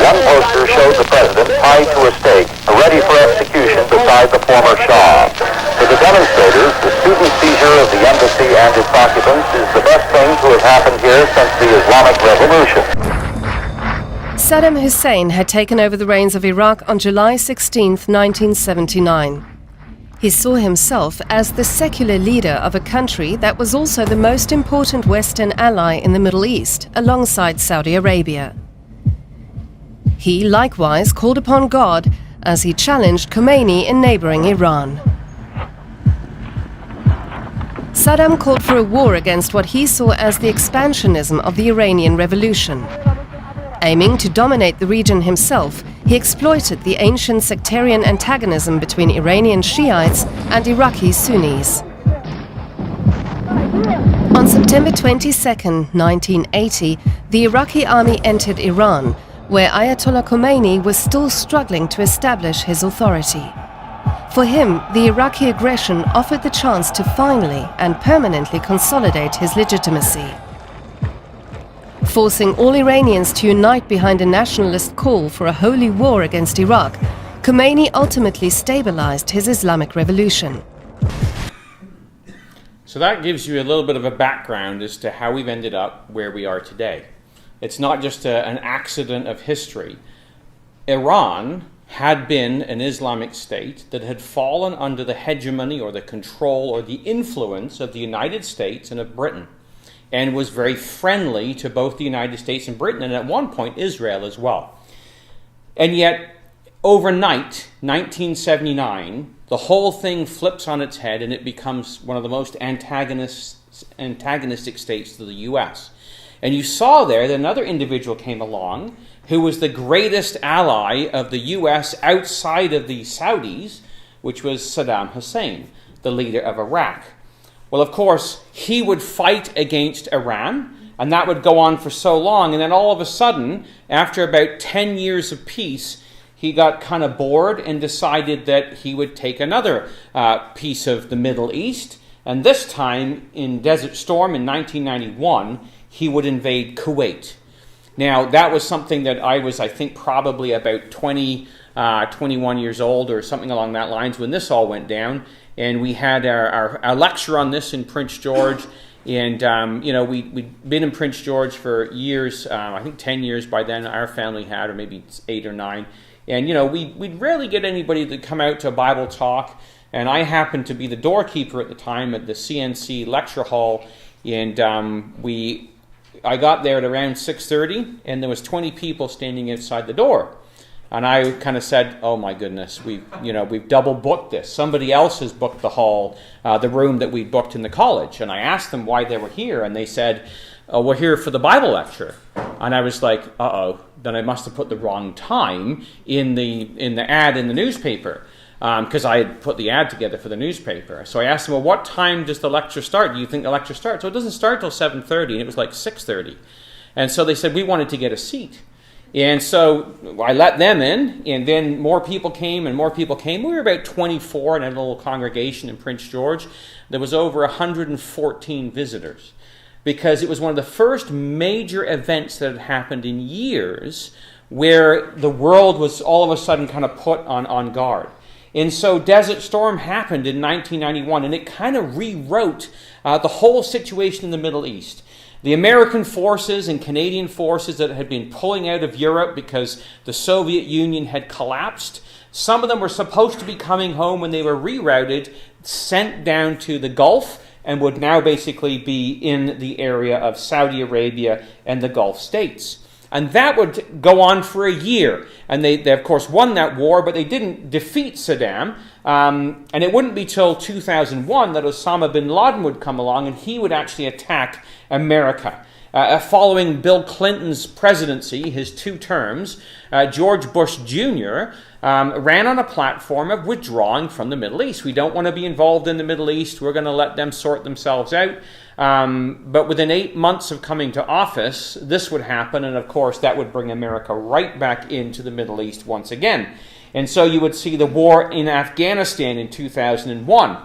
One poster showed the president tied to a stake, ready for execution beside the former Shah. For the demonstrators, the student seizure of the embassy and its occupants is the best thing to have happened here since the Islamic Revolution. Saddam Hussein had taken over the reins of Iraq on July 16, 1979. He saw himself as the secular leader of a country that was also the most important Western ally in the Middle East, alongside Saudi Arabia. He likewise called upon God as he challenged Khomeini in neighboring Iran. Saddam called for a war against what he saw as the expansionism of the Iranian Revolution. Aiming to dominate the region himself, he exploited the ancient sectarian antagonism between Iranian Shiites and Iraqi Sunnis. On September 22, 1980, the Iraqi army entered Iran, where Ayatollah Khomeini was still struggling to establish his authority. For him, the Iraqi aggression offered the chance to finally and permanently consolidate his legitimacy. Forcing all Iranians to unite behind a nationalist call for a holy war against Iraq, Khomeini ultimately stabilized his Islamic revolution. So that gives you a little bit of a background as to how we've ended up where we are today. It's not just an accident of history. Iran had been an Islamic state that had fallen under the hegemony or the control or the influence of the United States and of Britain, and was very friendly to both the United States and Britain, and at one point Israel as well. And yet, overnight, 1979, the whole thing flips on its head and it becomes one of the most antagonistic states to the U.S. And you saw there that another individual came along who was the greatest ally of the U.S. outside of the Saudis, which was Saddam Hussein, the leader of Iraq. Well, of course, he would fight against Iran, and that would go on for so long, and then all of a sudden, after about 10 years of peace, he got kind of bored and decided that he would take another piece of the Middle East, and this time, in Desert Storm in 1991, he would invade Kuwait. Now, that was something that I was, I think, probably about 21 years old or something along that lines when this all went down. And we had our lecture on this in Prince George. And, we'd been in Prince George for years, I think 10 years by then our family had, or maybe 8 or 9. And, we'd rarely get anybody to come out to a Bible talk. And I happened to be the doorkeeper at the time at the CNC lecture hall. And I got there at around 6:30, and there was 20 people standing outside the door. And I kind of said, "Oh my goodness, we've double booked this. Somebody else has booked the hall, the room that we booked in the college." And I asked them why they were here, and they said, "Oh, we're here for the Bible lecture." And I was like, "Uh-oh, then I must have put the wrong time in the ad in the newspaper." Because I had put the ad together for the newspaper. So I asked them, "Well, what time does the lecture start? Do you think the lecture starts?" "So it doesn't start till 7:30, and it was like 6:30. And so they said, "We wanted to get a seat." And so I let them in, and then more people came and more people came. We were about 24 in a little congregation in Prince George. There was over 114 visitors, because it was one of the first major events that had happened in years where the world was all of a sudden kind of put on guard. And so Desert Storm happened in 1991, and it kind of rewrote the whole situation in the Middle East. The American forces and Canadian forces that had been pulling out of Europe because the Soviet Union had collapsed, some of them were supposed to be coming home when they were rerouted, sent down to the Gulf, and would now basically be in the area of Saudi Arabia and the Gulf states. And that would go on for a year. And they of course, won that war, but they didn't defeat Saddam. And it wouldn't be till 2001 that Osama bin Laden would come along and he would actually attack America. Following Bill Clinton's presidency, his 2 terms, George Bush Jr. Ran on a platform of withdrawing from the Middle East. We don't want to be involved in the Middle East. We're going to let them sort themselves out. But within 8 months of coming to office, this would happen. And of course, that would bring America right back into the Middle East once again. And so you would see the war in Afghanistan in 2001.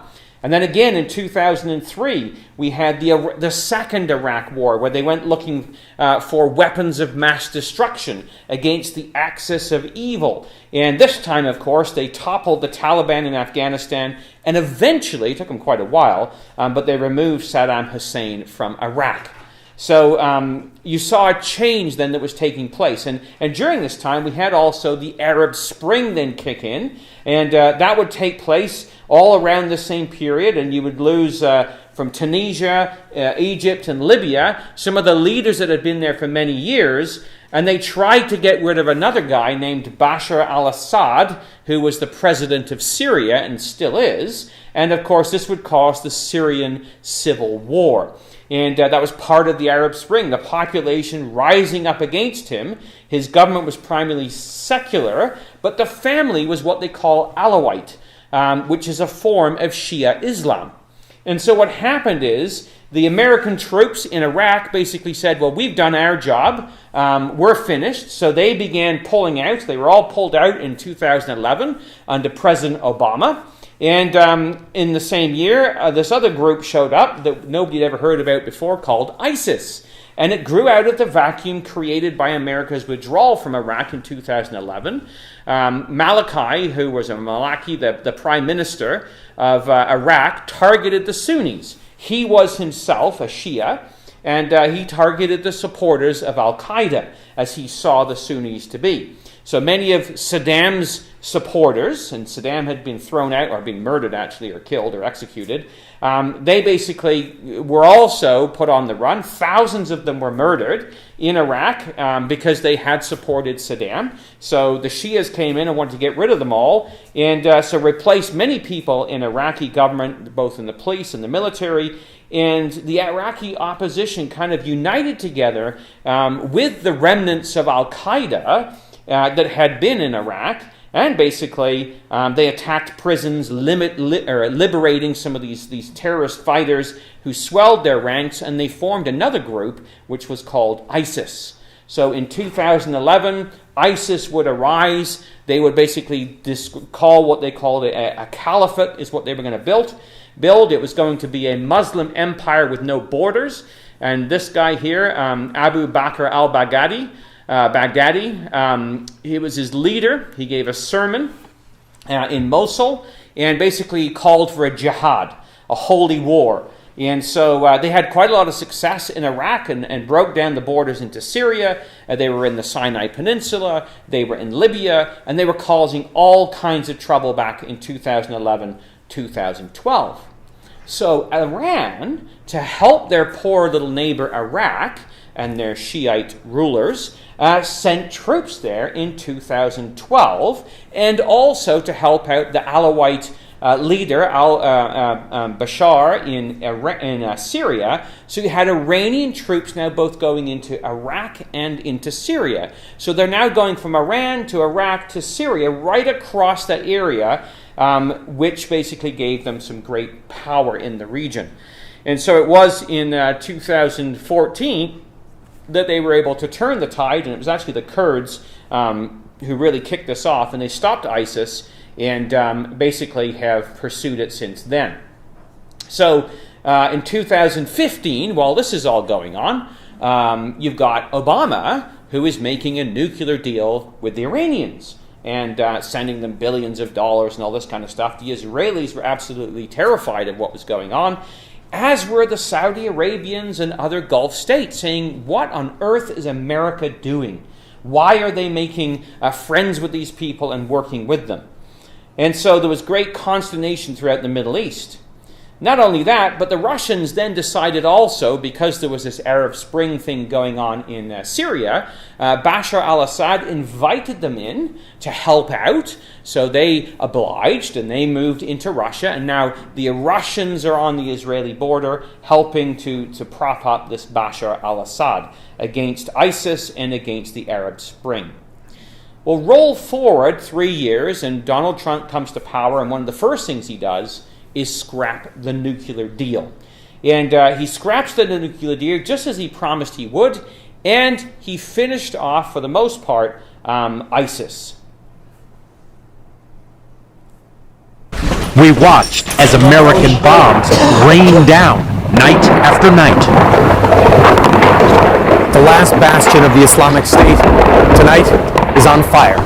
And then again in 2003, we had the second Iraq war, where they went looking for weapons of mass destruction against the axis of evil. And this time, of course, they toppled the Taliban in Afghanistan, and eventually, it took them quite a while, but they removed Saddam Hussein from Iraq. So you saw a change then that was taking place. And during this time, we had also the Arab Spring then kick in, and that would take place all around the same period, and you would lose from Tunisia, Egypt, and Libya, some of the leaders that had been there for many years, and they tried to get rid of another guy named Bashar al-Assad, who was the president of Syria, and still is, and of course this would cause the Syrian civil war. And that was part of the Arab Spring, the population rising up against him. His government was primarily secular, but the family was what they call Alawite, which is a form of Shia Islam. And so what happened is the American troops in Iraq basically said, well, we've done our job, we're finished. So they began pulling out. They were all pulled out in 2011 under President Obama. And in the same year, this other group showed up that nobody had ever heard about before, called ISIS. And it grew out of the vacuum created by America's withdrawal from Iraq in 2011. Maliki, who was the prime minister of Iraq, targeted the Sunnis. He was himself a Shia, and he targeted the supporters of Al-Qaeda, as he saw the Sunnis to be. So many of Saddam's supporters, and Saddam had been thrown out, or been murdered actually, or killed, or executed, they basically were also put on the run. Thousands of them were murdered in Iraq because they had supported Saddam. So the Shias came in and wanted to get rid of them all, and so replaced many people in Iraqi government, both in the police and the military. And the Iraqi opposition kind of united together with the remnants of Al-Qaeda that had been in Iraq, and basically they attacked prisons, liberating some of these terrorist fighters who swelled their ranks, and they formed another group which was called ISIS. So in 2011, ISIS would arise. They would basically call what they called a caliphate, is what they were going to build. It was going to be a Muslim empire with no borders. And this guy here, Abu Bakr al-Baghdadi, he was his leader. He gave a sermon in Mosul and basically called for a jihad, a holy war. And so they had quite a lot of success in Iraq and broke down the borders into Syria. They were in the Sinai Peninsula. They were in Libya. And they were causing all kinds of trouble back in 2011, 2012. So Iran, to help their poor little neighbor Iraq and their Shiite rulers, sent troops there in 2012, and also to help out the Alawite leader, Bashar, in Syria. So you had Iranian troops now both going into Iraq and into Syria. So they're now going from Iran to Iraq to Syria, right across that area, which basically gave them some great power in the region. And so it was in 2014 that they were able to turn the tide, and it was actually the Kurds who really kicked this off, and they stopped ISIS and basically have pursued it since then. So in 2015, while this is all going on, you've got Obama, who is making a nuclear deal with the Iranians and sending them billions of dollars and all this kind of stuff. The Israelis were absolutely terrified of what was going on, as were the Saudi Arabians and other Gulf states, saying, what on earth is America doing? Why are they making friends with these people and working with them? And so there was great consternation throughout the Middle East. Not only that, but the Russians then decided also, because there was this Arab Spring thing going on in Syria, Bashar al-Assad invited them in to help out. So they obliged and they moved into Russia. And now the Russians are on the Israeli border helping to prop up this Bashar al-Assad against ISIS and against the Arab Spring. Well, roll forward 3 years and Donald Trump comes to power, and one of the first things he does is scrap the nuclear deal. And he scraps the nuclear deal just as he promised he would, and he finished off, for the most part, ISIS. We watched as American bombs rained down night after night. The last bastion of the Islamic State tonight is on fire.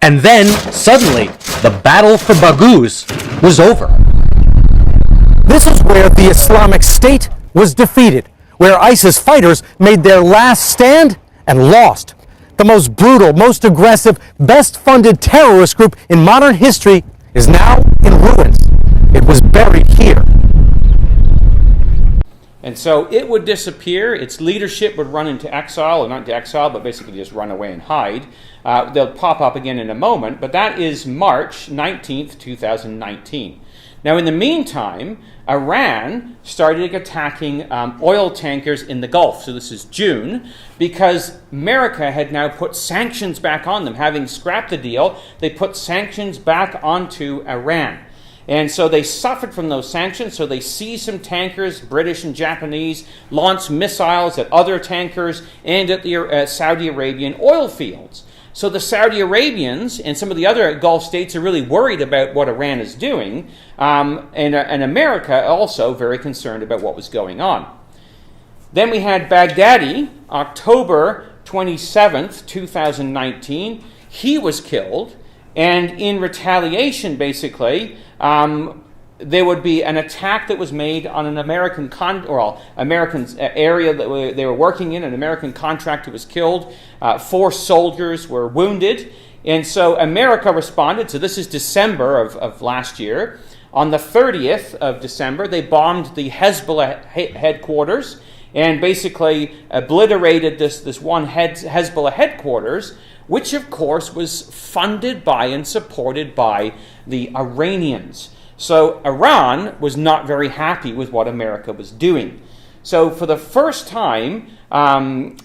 And then, suddenly, the battle for Baghouz was over. This is where the Islamic State was defeated, where ISIS fighters made their last stand and lost. The most brutal, most aggressive, best-funded terrorist group in modern history is now in ruins. It was buried here. And so it would disappear. Its leadership would run into exile, or not into exile, but basically just run away and hide. They'll pop up again in a moment, but that is March 19th, 2019. Now, in the meantime, Iran started attacking oil tankers in the Gulf. So this is June, because America had now put sanctions back on them. Having scrapped the deal, they put sanctions back onto Iran. And so they suffered from those sanctions, so they seized some tankers, British and Japanese, launched missiles at other tankers and at the Saudi Arabian oil fields. So the Saudi Arabians and some of the other Gulf states are really worried about what Iran is doing, and America also very concerned about what was going on. Then we had Baghdadi, October 27th, 2019. He was killed, and in retaliation, basically, there would be an attack that was made on an American area that they were working in. An American contractor was killed. 4 soldiers were wounded. And so America responded. So this is December of last year. On the 30th of December, they bombed the Hezbollah headquarters and basically obliterated this one Hezbollah headquarters, which of course was funded by and supported by the Iranians. So Iran was not very happy with what America was doing. So for the first time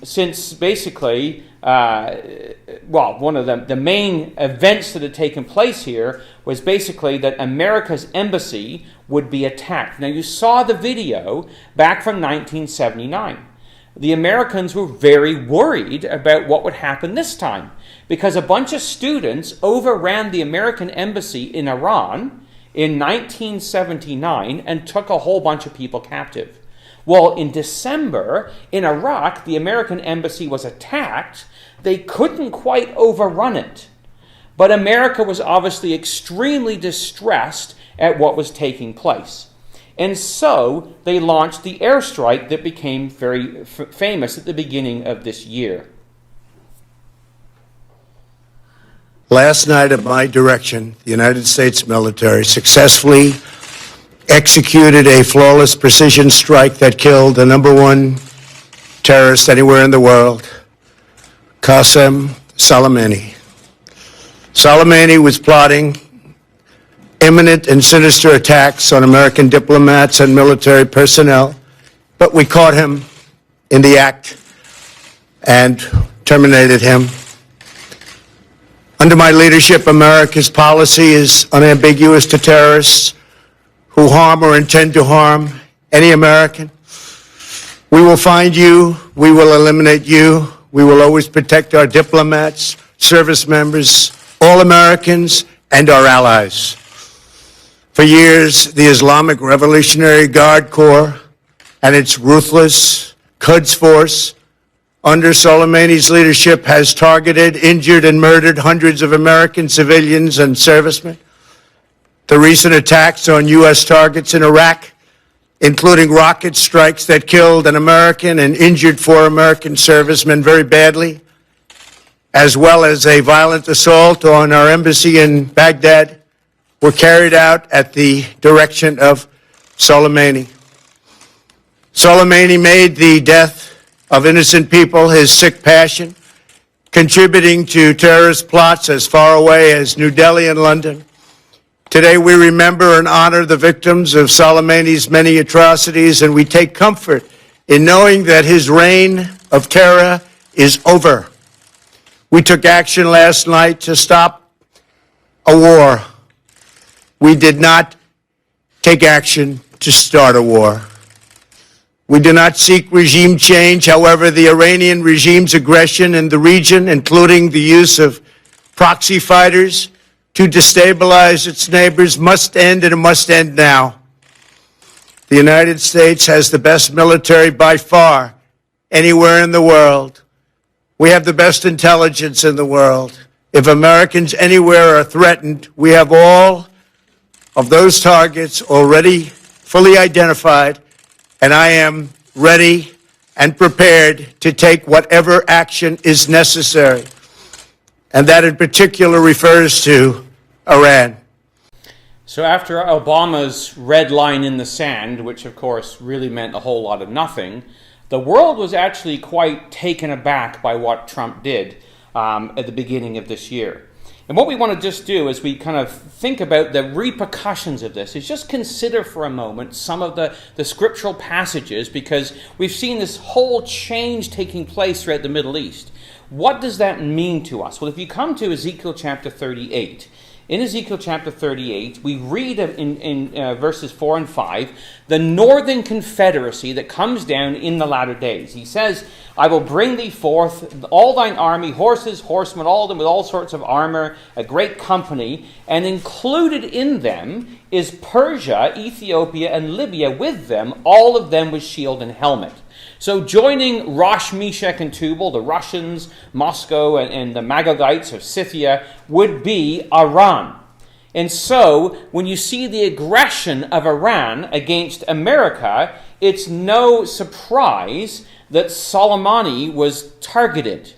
since basically, one of the main events that had taken place here was basically that America's embassy would be attacked. Now, you saw the video back from 1979. The Americans were very worried about what would happen this time, because a bunch of students overran the American embassy in Iran in 1979 and took a whole bunch of people captive. Well, in December, in Iraq, the American embassy was attacked. They couldn't quite overrun it. But America was obviously extremely distressed at what was taking place. And so they launched the airstrike that became very famous at the beginning of this year. Last night, at my direction, the United States military successfully executed a flawless precision strike that killed the #1 terrorist anywhere in the world, Qasem Soleimani. Soleimani was plotting imminent and sinister attacks on American diplomats and military personnel, but we caught him in the act and terminated him. Under my leadership, America's policy is unambiguous to terrorists who harm or intend to harm any American. We will find you. We will eliminate you. We will always protect our diplomats, service members, all Americans, and our allies. For years, the Islamic Revolutionary Guard Corps and its ruthless Quds Force under Soleimani's leadership has targeted, injured, and murdered hundreds of American civilians and servicemen. The recent attacks on U.S. targets in Iraq, including rocket strikes that killed an American and injured 4 American servicemen very badly, as well as a violent assault on our embassy in Baghdad, were carried out at the direction of Soleimani. Soleimani made the death of innocent people his sick passion, contributing to terrorist plots as far away as New Delhi and London. Today we remember and honor the victims of Soleimani's many atrocities, and we take comfort in knowing that his reign of terror is over. We took action last night to stop a war. We did not take action to start a war. We do not seek regime change. However, the Iranian regime's aggression in the region, including the use of proxy fighters to destabilize its neighbors, must end, and it must end now. The United States has the best military by far anywhere in the world. We have the best intelligence in the world. If Americans anywhere are threatened, we have all of those targets already fully identified, and I am ready and prepared to take whatever action is necessary. And that in particular refers to Iran. So after Obama's red line in the sand, which of course really meant a whole lot of nothing, the world was actually quite taken aback by what Trump did at the beginning of this year. And what we want to just do as we kind of think about the repercussions of this is just consider for a moment some of the scriptural passages, because we've seen this whole change taking place throughout the Middle East. What does that mean to us? Well, if you come to Ezekiel chapter 38, in Ezekiel chapter 38, we read in verses 4 and 5, the northern confederacy that comes down in the latter days. He says, I will bring thee forth all thine army, horses, horsemen, all of them with all sorts of armor, a great company, and included in them is Persia, Ethiopia, and Libya with them, all of them with shield and helmet. So joining Rosh, Meshach, and Tubal, the Russians, Moscow, and the Magogites of Scythia, would be Iran. And so, when you see the aggression of Iran against America, it's no surprise that Soleimani was targeted.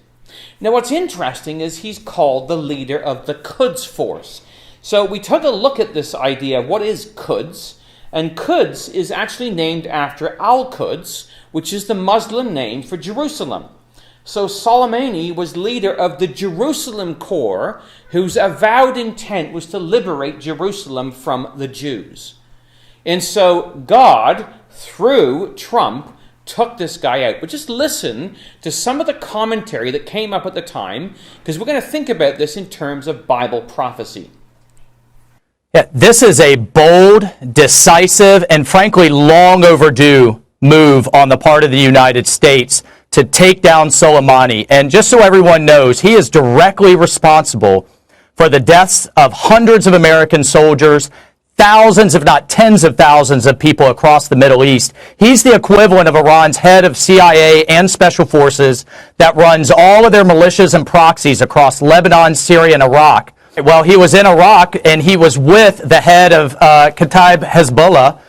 Now, what's interesting is he's called the leader of the Quds force. So we took a look at this idea, what is Quds? And Quds is actually named after Al-Quds, which is the Muslim name for Jerusalem. So Soleimani was leader of the Jerusalem Corps, whose avowed intent was to liberate Jerusalem from the Jews. And so God, through Trump, took this guy out. But just listen to some of the commentary that came up at the time, because we're going to think about this in terms of Bible prophecy. Yeah, this is a bold, decisive, and frankly long overdue move on the part of the United States to take down Soleimani. And just so everyone knows, he is directly responsible for the deaths of hundreds of American soldiers, thousands, if not tens of thousands of people across the Middle East. He's the equivalent of Iran's head of CIA and special forces that runs all of their militias and proxies across Lebanon, Syria, and Iraq. Well, he was in Iraq, and he was with the head of Kataib Hezbollah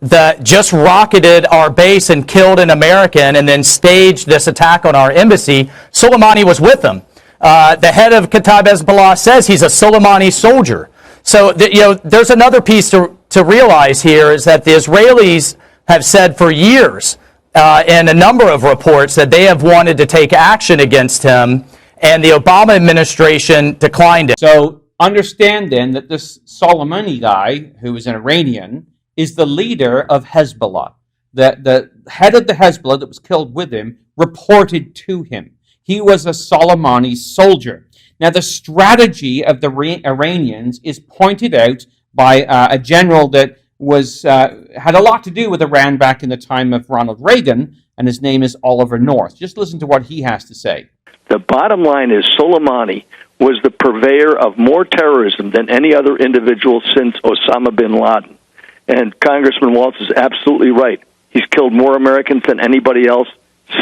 that just rocketed our base and killed an American and then staged this attack on our embassy. Soleimani was with them. The head of Kataib Hezbollah says he's a Soleimani soldier. So, there's another piece to realize here is that the Israelis have said for years in a number of reports that they have wanted to take action against him, and the Obama administration declined it. So understand then that this Soleimani guy, who is an Iranian, is the leader of Hezbollah. The head of the Hezbollah that was killed with him reported to him. He was a Soleimani soldier. Now, the strategy of the Iranians is pointed out by a general that was had a lot to do with Iran back in the time of Ronald Reagan, and his name is Oliver North. Just listen to what he has to say. The bottom line is Soleimani was the purveyor of more terrorism than any other individual since Osama bin Laden. And Congressman Waltz is absolutely right. He's killed more Americans than anybody else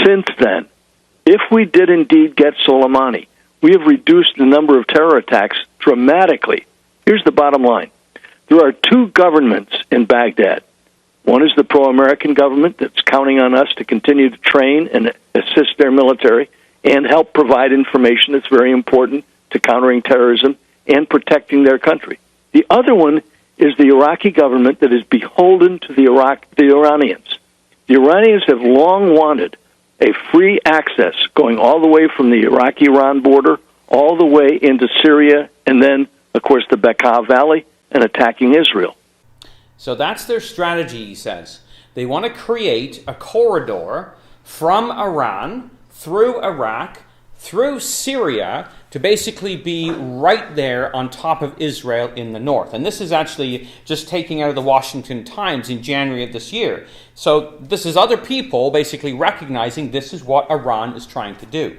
since then. If we did indeed get Soleimani, we have reduced the number of terror attacks dramatically. Here's the bottom line. There are two governments in Baghdad. One is the pro-American government that's counting on us to continue to train and assist their military and help provide information that's very important to countering terrorism and protecting their country. The other one is the Iraqi government that is beholden to the Iranians. The Iranians have long wanted a free access going all the way from the Iraq-Iran border all the way into Syria and then, of course, the Bekaa Valley and attacking Israel. So that's their strategy, he says. They want to create a corridor from Iran, through Iraq, through Syria, to basically be right there on top of Israel in the north. And this is actually just taking out of the Washington Times in January of this year. So this is other people basically recognizing this is what Iran is trying to do.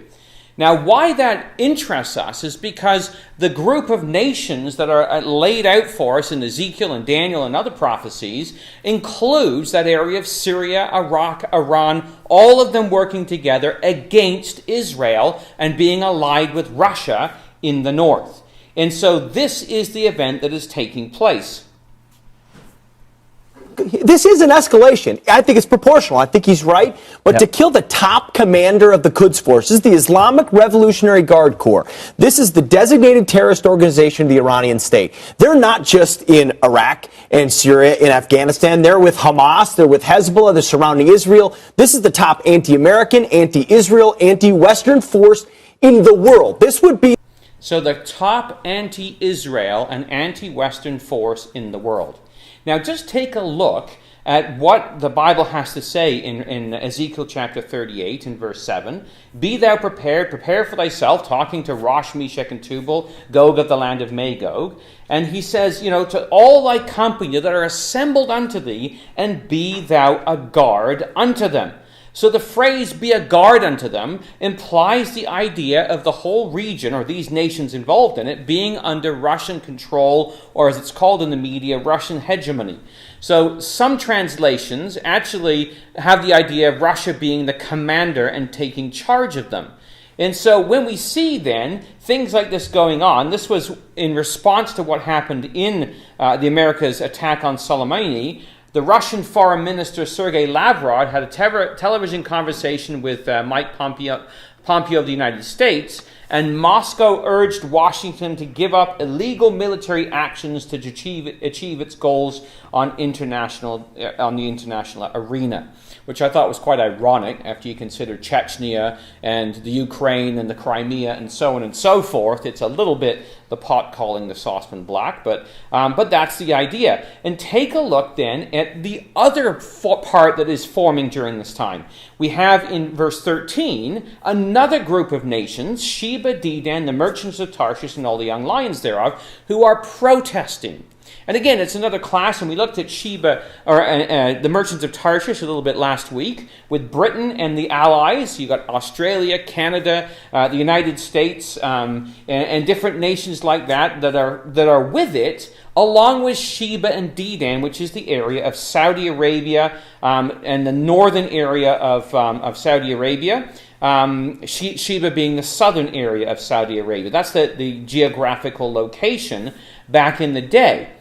Now, why that interests us is because the group of nations that are laid out for us in Ezekiel and Daniel and other prophecies includes that area of Syria, Iraq, Iran, all of them working together against Israel and being allied with Russia in the north. And so this is the event that is taking place. This is an escalation. I think it's proportional. I think he's right. But to kill the top commander of the Quds forces, the Islamic Revolutionary Guard Corps, this is the designated terrorist organization of the Iranian state. They're not just in Iraq and Syria and Afghanistan. They're with Hamas. They're with Hezbollah. They're surrounding Israel. This is the top anti-American, anti-Israel, anti-Western force in the world. This would be... So the top anti-Israel and anti-Western force in the world. Now, just take a look at what the Bible has to say in Ezekiel chapter 38 and verse 7. Be thou prepared, prepare for thyself, talking to Rosh, Meshach, and Tubal, Gog of the land of Magog. And he says, to all thy company that are assembled unto thee, and be thou a guard unto them. So the phrase, be a guard unto them, implies the idea of the whole region, or these nations involved in it, being under Russian control, or as it's called in the media, Russian hegemony. So some translations actually have the idea of Russia being the commander and taking charge of them. And so when we see then things like this going on, this was in response to what happened in the America's attack on Soleimani. The Russian Foreign Minister Sergei Lavrov had a television conversation with Mike Pompeo of the United States, and Moscow urged Washington to give up illegal military actions to achieve its goals on the international arena, which I thought was quite ironic after you consider Chechnya and the Ukraine and the Crimea and so on and so forth. It's a little bit the pot calling the saucepan black, but that's the idea. And take a look then at the other part that is forming during this time. We have in verse 13 another group of nations, Sheba, Dedan, the merchants of Tarshish, and all the young lions thereof, who are protesting. And again, it's another class, and we looked at Sheba, or the merchants of Tarshish a little bit last week, with Britain and the Allies. You got Australia, Canada, the United States, and different nations like that are with it, along with Sheba and Dedan, which is the area of Saudi Arabia and the northern area of Saudi Arabia. Sheba being the southern area of Saudi Arabia. That's the geographical location back in the day.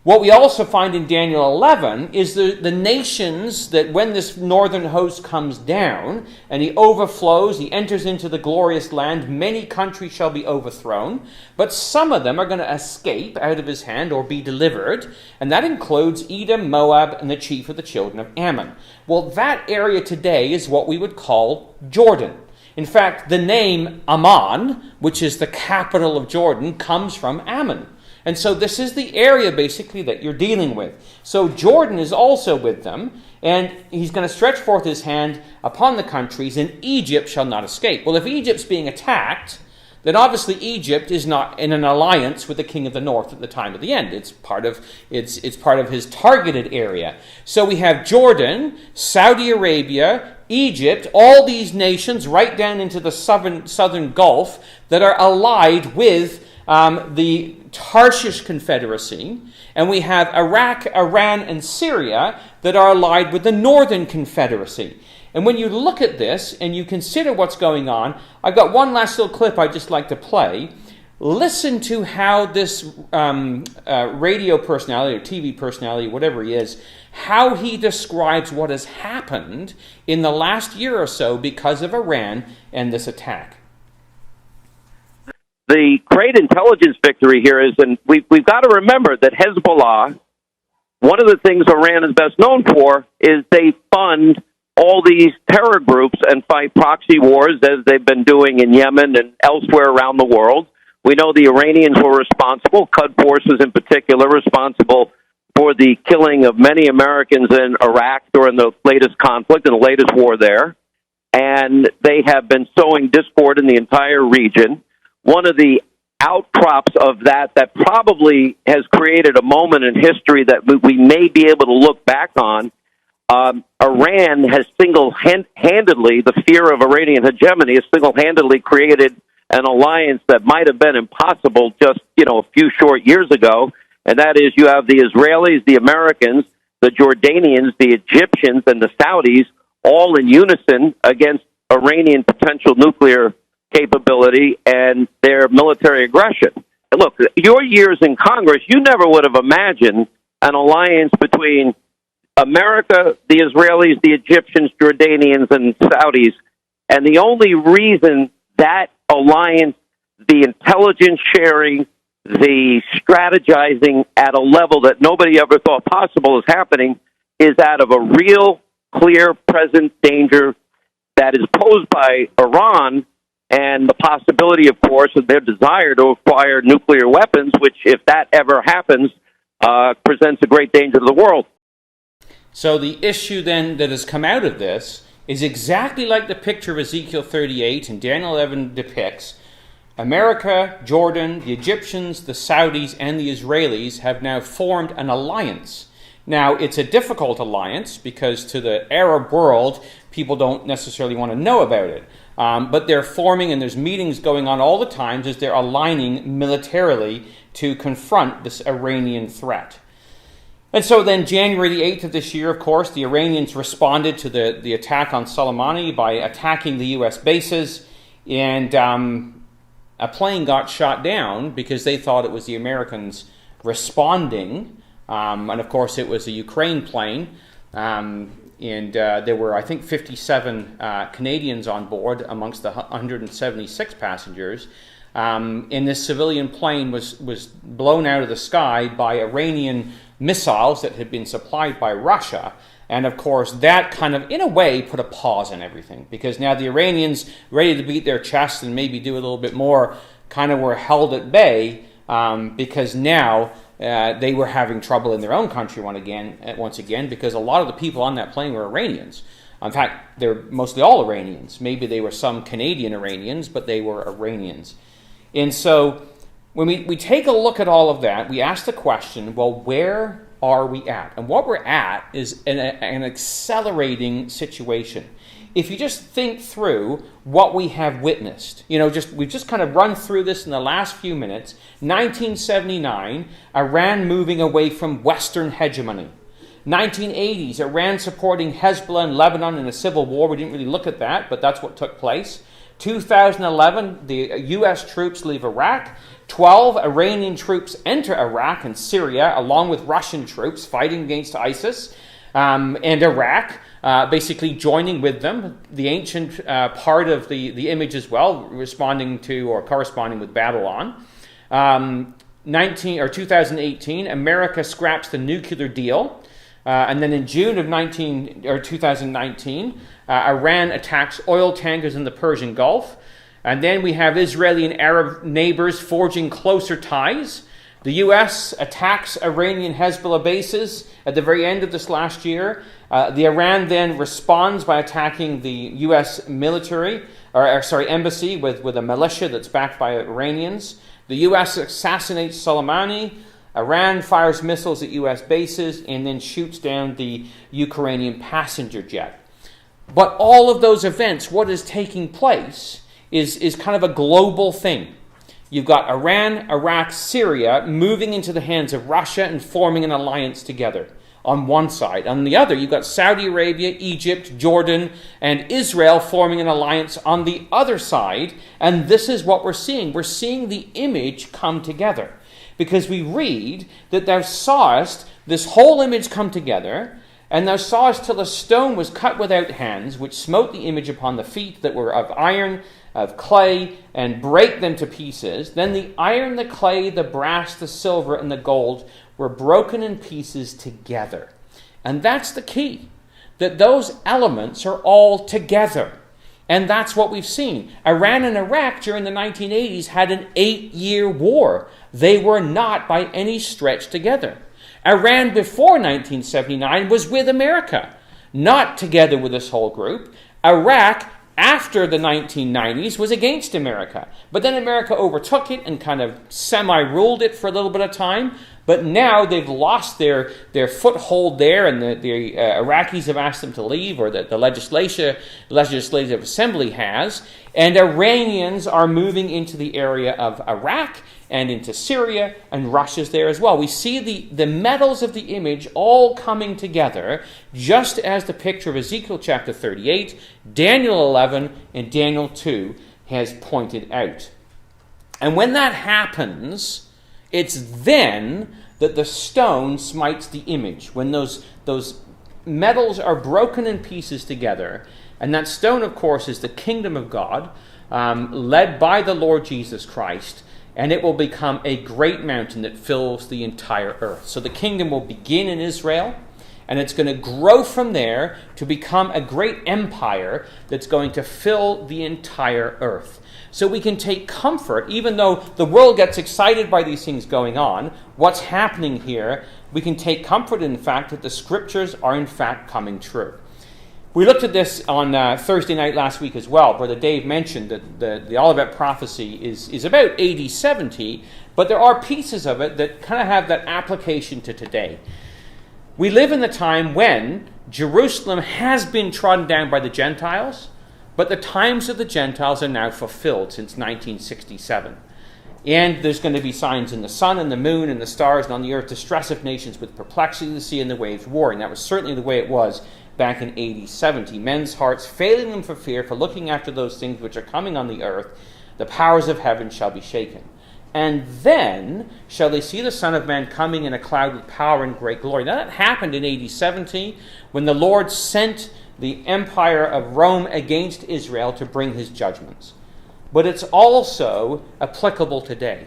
What we also find in Daniel 11 is the nations that when this northern host comes down and he overflows, he enters into the glorious land, many countries shall be overthrown, but some of them are going to escape out of his hand or be delivered, and that includes Edom, Moab, and the chief of the children of Ammon. Well, that area today is what we would call Jordan. In fact, the name Amman, which is the capital of Jordan, comes from Ammon. And so this is the area, basically, that you're dealing with. So Jordan is also with them, and he's going to stretch forth his hand upon the countries, and Egypt shall not escape. Well, if Egypt's being attacked, then obviously Egypt is not in an alliance with the king of the north at the time of the end. It's part of his targeted area. So we have Jordan, Saudi Arabia, Egypt, all these nations right down into the southern Gulf that are allied with the Tarshish Confederacy, and we have Iraq, Iran, and Syria that are allied with the Northern Confederacy. And when you look at this and you consider what's going on, I've got one last little clip I'd just like to play. Listen to how this radio personality or TV personality, whatever he is, how he describes what has happened in the last year or so because of Iran and this attack. the great intelligence victory here is, and we've got to remember that Hezbollah, one of the things Iran is best known for is they fund all these terror groups and fight proxy wars as they've been doing in Yemen and elsewhere around the world. We know the Iranians were responsible, Quds forces in particular, responsible for the killing of many Americans in Iraq during the latest conflict and the latest war there. And they have been sowing discord in the entire region. One of the outcrops of that probably has created a moment in history that we may be able to look back on. Iran has single-handedly, the fear of Iranian hegemony has single-handedly created an alliance that might have been impossible just, a few short years ago, and that is you have the Israelis, the Americans, the Jordanians, the Egyptians, and the Saudis all in unison against Iranian potential nuclear capability and their military aggression. And look, your years in Congress, you never would have imagined an alliance between America, the Israelis, the Egyptians, Jordanians, and Saudis. And the only reason that alliance, the intelligence sharing, the strategizing at a level that nobody ever thought possible is happening is out of a real, clear, present danger that is posed by Iran and the possibility, of course, of their desire to acquire nuclear weapons, which, if that ever happens, presents a great danger to the world. So the issue then that has come out of this is exactly like the picture of Ezekiel 38 and Daniel 11 depicts. America, Jordan, the Egyptians, the Saudis, and the Israelis have now formed an alliance. Now, it's a difficult alliance because to the Arab world, people don't necessarily want to know about it. But they're forming, and there's meetings going on all the time as they're aligning militarily to confront this Iranian threat. And so then January the 8th of this year, of course, the Iranians responded to the attack on Soleimani by attacking the U.S. bases, and a plane got shot down because they thought it was the Americans responding. And of course, it was a Ukraine plane. And there were, I think, 57 Canadians on board amongst the 176 passengers. And this civilian plane was blown out of the sky by Iranian missiles that had been supplied by Russia. And of course, that kind of, in a way, put a pause on everything. Because now the Iranians, ready to beat their chests and maybe do a little bit more, kind of were held at bay because now they were having trouble in their own country once again, because a lot of the people on that plane were Iranians. In fact, they're mostly all Iranians. Maybe they were some Canadian Iranians, but they were Iranians. And so when we take a look at all of that, we ask the question, well, where are we at? And what we're at is an accelerating situation. If you just think through what we have witnessed, we've just kind of run through this in the last few minutes. 1979, Iran moving away from Western hegemony. 1980s, Iran supporting Hezbollah in Lebanon in a civil war. We didn't really look at that, but that's what took place. 2011, the U.S. troops leave Iraq. 12 Iranian troops enter Iraq and Syria, along with Russian troops fighting against ISIS, and Iraq basically joining with them. The ancient part of the image as well, responding to or corresponding with Babylon. 2018, America scraps the nuclear deal. And then in June of 2019, Iran attacks oil tankers in the Persian Gulf. And then we have Israeli and Arab neighbors forging closer ties. The U.S. attacks Iranian Hezbollah bases at the very end of this last year. The Iran then responds by attacking the U.S. embassy with a militia that's backed by Iranians. The U.S. assassinates Soleimani. Iran fires missiles at U.S. bases and then shoots down the Ukrainian passenger jet. But all of those events, what is taking place is kind of a global thing. You've got Iran, Iraq, Syria moving into the hands of Russia and forming an alliance together on one side. On the other, you've got Saudi Arabia, Egypt, Jordan, and Israel forming an alliance on the other side. And this is what we're seeing. We're seeing the image come together. Because we read that thou sawest this whole image come together, And thou sawest till a stone was cut without hands, which smote the image upon the feet that were of iron, of clay, and brake them to pieces. Then the iron, the clay, the brass, the silver, and the gold were broken in pieces together. And that's the key, that those elements are all together. And that's what we've seen. Iran and Iraq during the 1980s had an 8-year war. They were not by any stretch together. Iran before 1979 was with America, not together with this whole group. Iraq after the 1990s was against America. But then America overtook it and kind of semi-ruled it for a little bit of time. But now they've lost their foothold there, and the Iraqis have asked them to leave, or the Legislative Assembly has. And Iranians are moving into the area of Iraq and into Syria, and Russia's there as well. We see the metals of the image all coming together, just as the picture of Ezekiel chapter 38, Daniel 11, and Daniel 2 has pointed out. And when that happens, it's then that the stone smites the image, when those metals are broken in pieces together. And that stone, of course, is the kingdom of God, led by the Lord Jesus Christ, and it will become a great mountain that fills the entire earth. So the kingdom will begin in Israel, and it's going to grow from there to become a great empire that's going to fill the entire earth. So we can take comfort, even though the world gets excited by these things going on, what's happening here, we can take comfort in the fact that the scriptures are in fact coming true. We looked at this on Thursday night last week as well. Brother Dave mentioned that the Olivet prophecy is about AD 70, but there are pieces of it that kind of have that application to today. We live in the time when Jerusalem has been trodden down by the Gentiles, but the times of the Gentiles are now fulfilled since 1967. And there's going to be signs in the sun and the moon and the stars and on the earth, distress of nations with perplexity of the sea and the waves warring. That was certainly the way it was back in AD 70. Men's hearts failing them for fear, for looking after those things which are coming on the earth. The powers of heaven shall be shaken. And then shall they see the Son of Man coming in a cloud with power and great glory. Now that happened in AD 70 when the Lord sent the empire of Rome against Israel to bring his judgments. But it's also applicable today.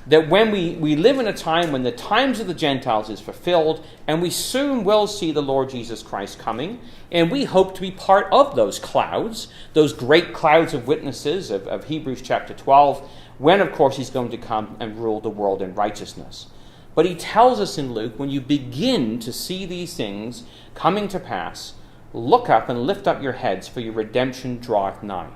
That when we live in a time when the times of the Gentiles is fulfilled, and we soon will see the Lord Jesus Christ coming, and we hope to be part of those clouds, those great clouds of witnesses of Hebrews chapter 12, when, of course, he's going to come and rule the world in righteousness. But he tells us in Luke, when you begin to see these things coming to pass, look up and lift up your heads, for your redemption draweth nigh.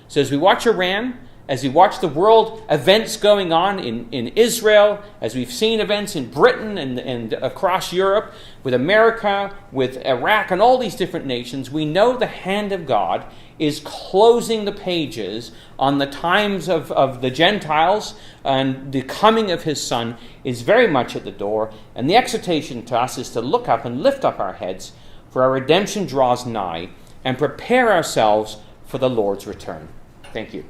So as we watch Iran, as we watch the world events going on in Israel, as we've seen events in Britain and across Europe, with America, with Iraq, and all these different nations, we know the hand of God is closing the pages on the times of the Gentiles, and the coming of his Son is very much at the door. And the exhortation to us is to look up and lift up our heads, for our redemption draws nigh, and prepare ourselves for the Lord's return. Thank you.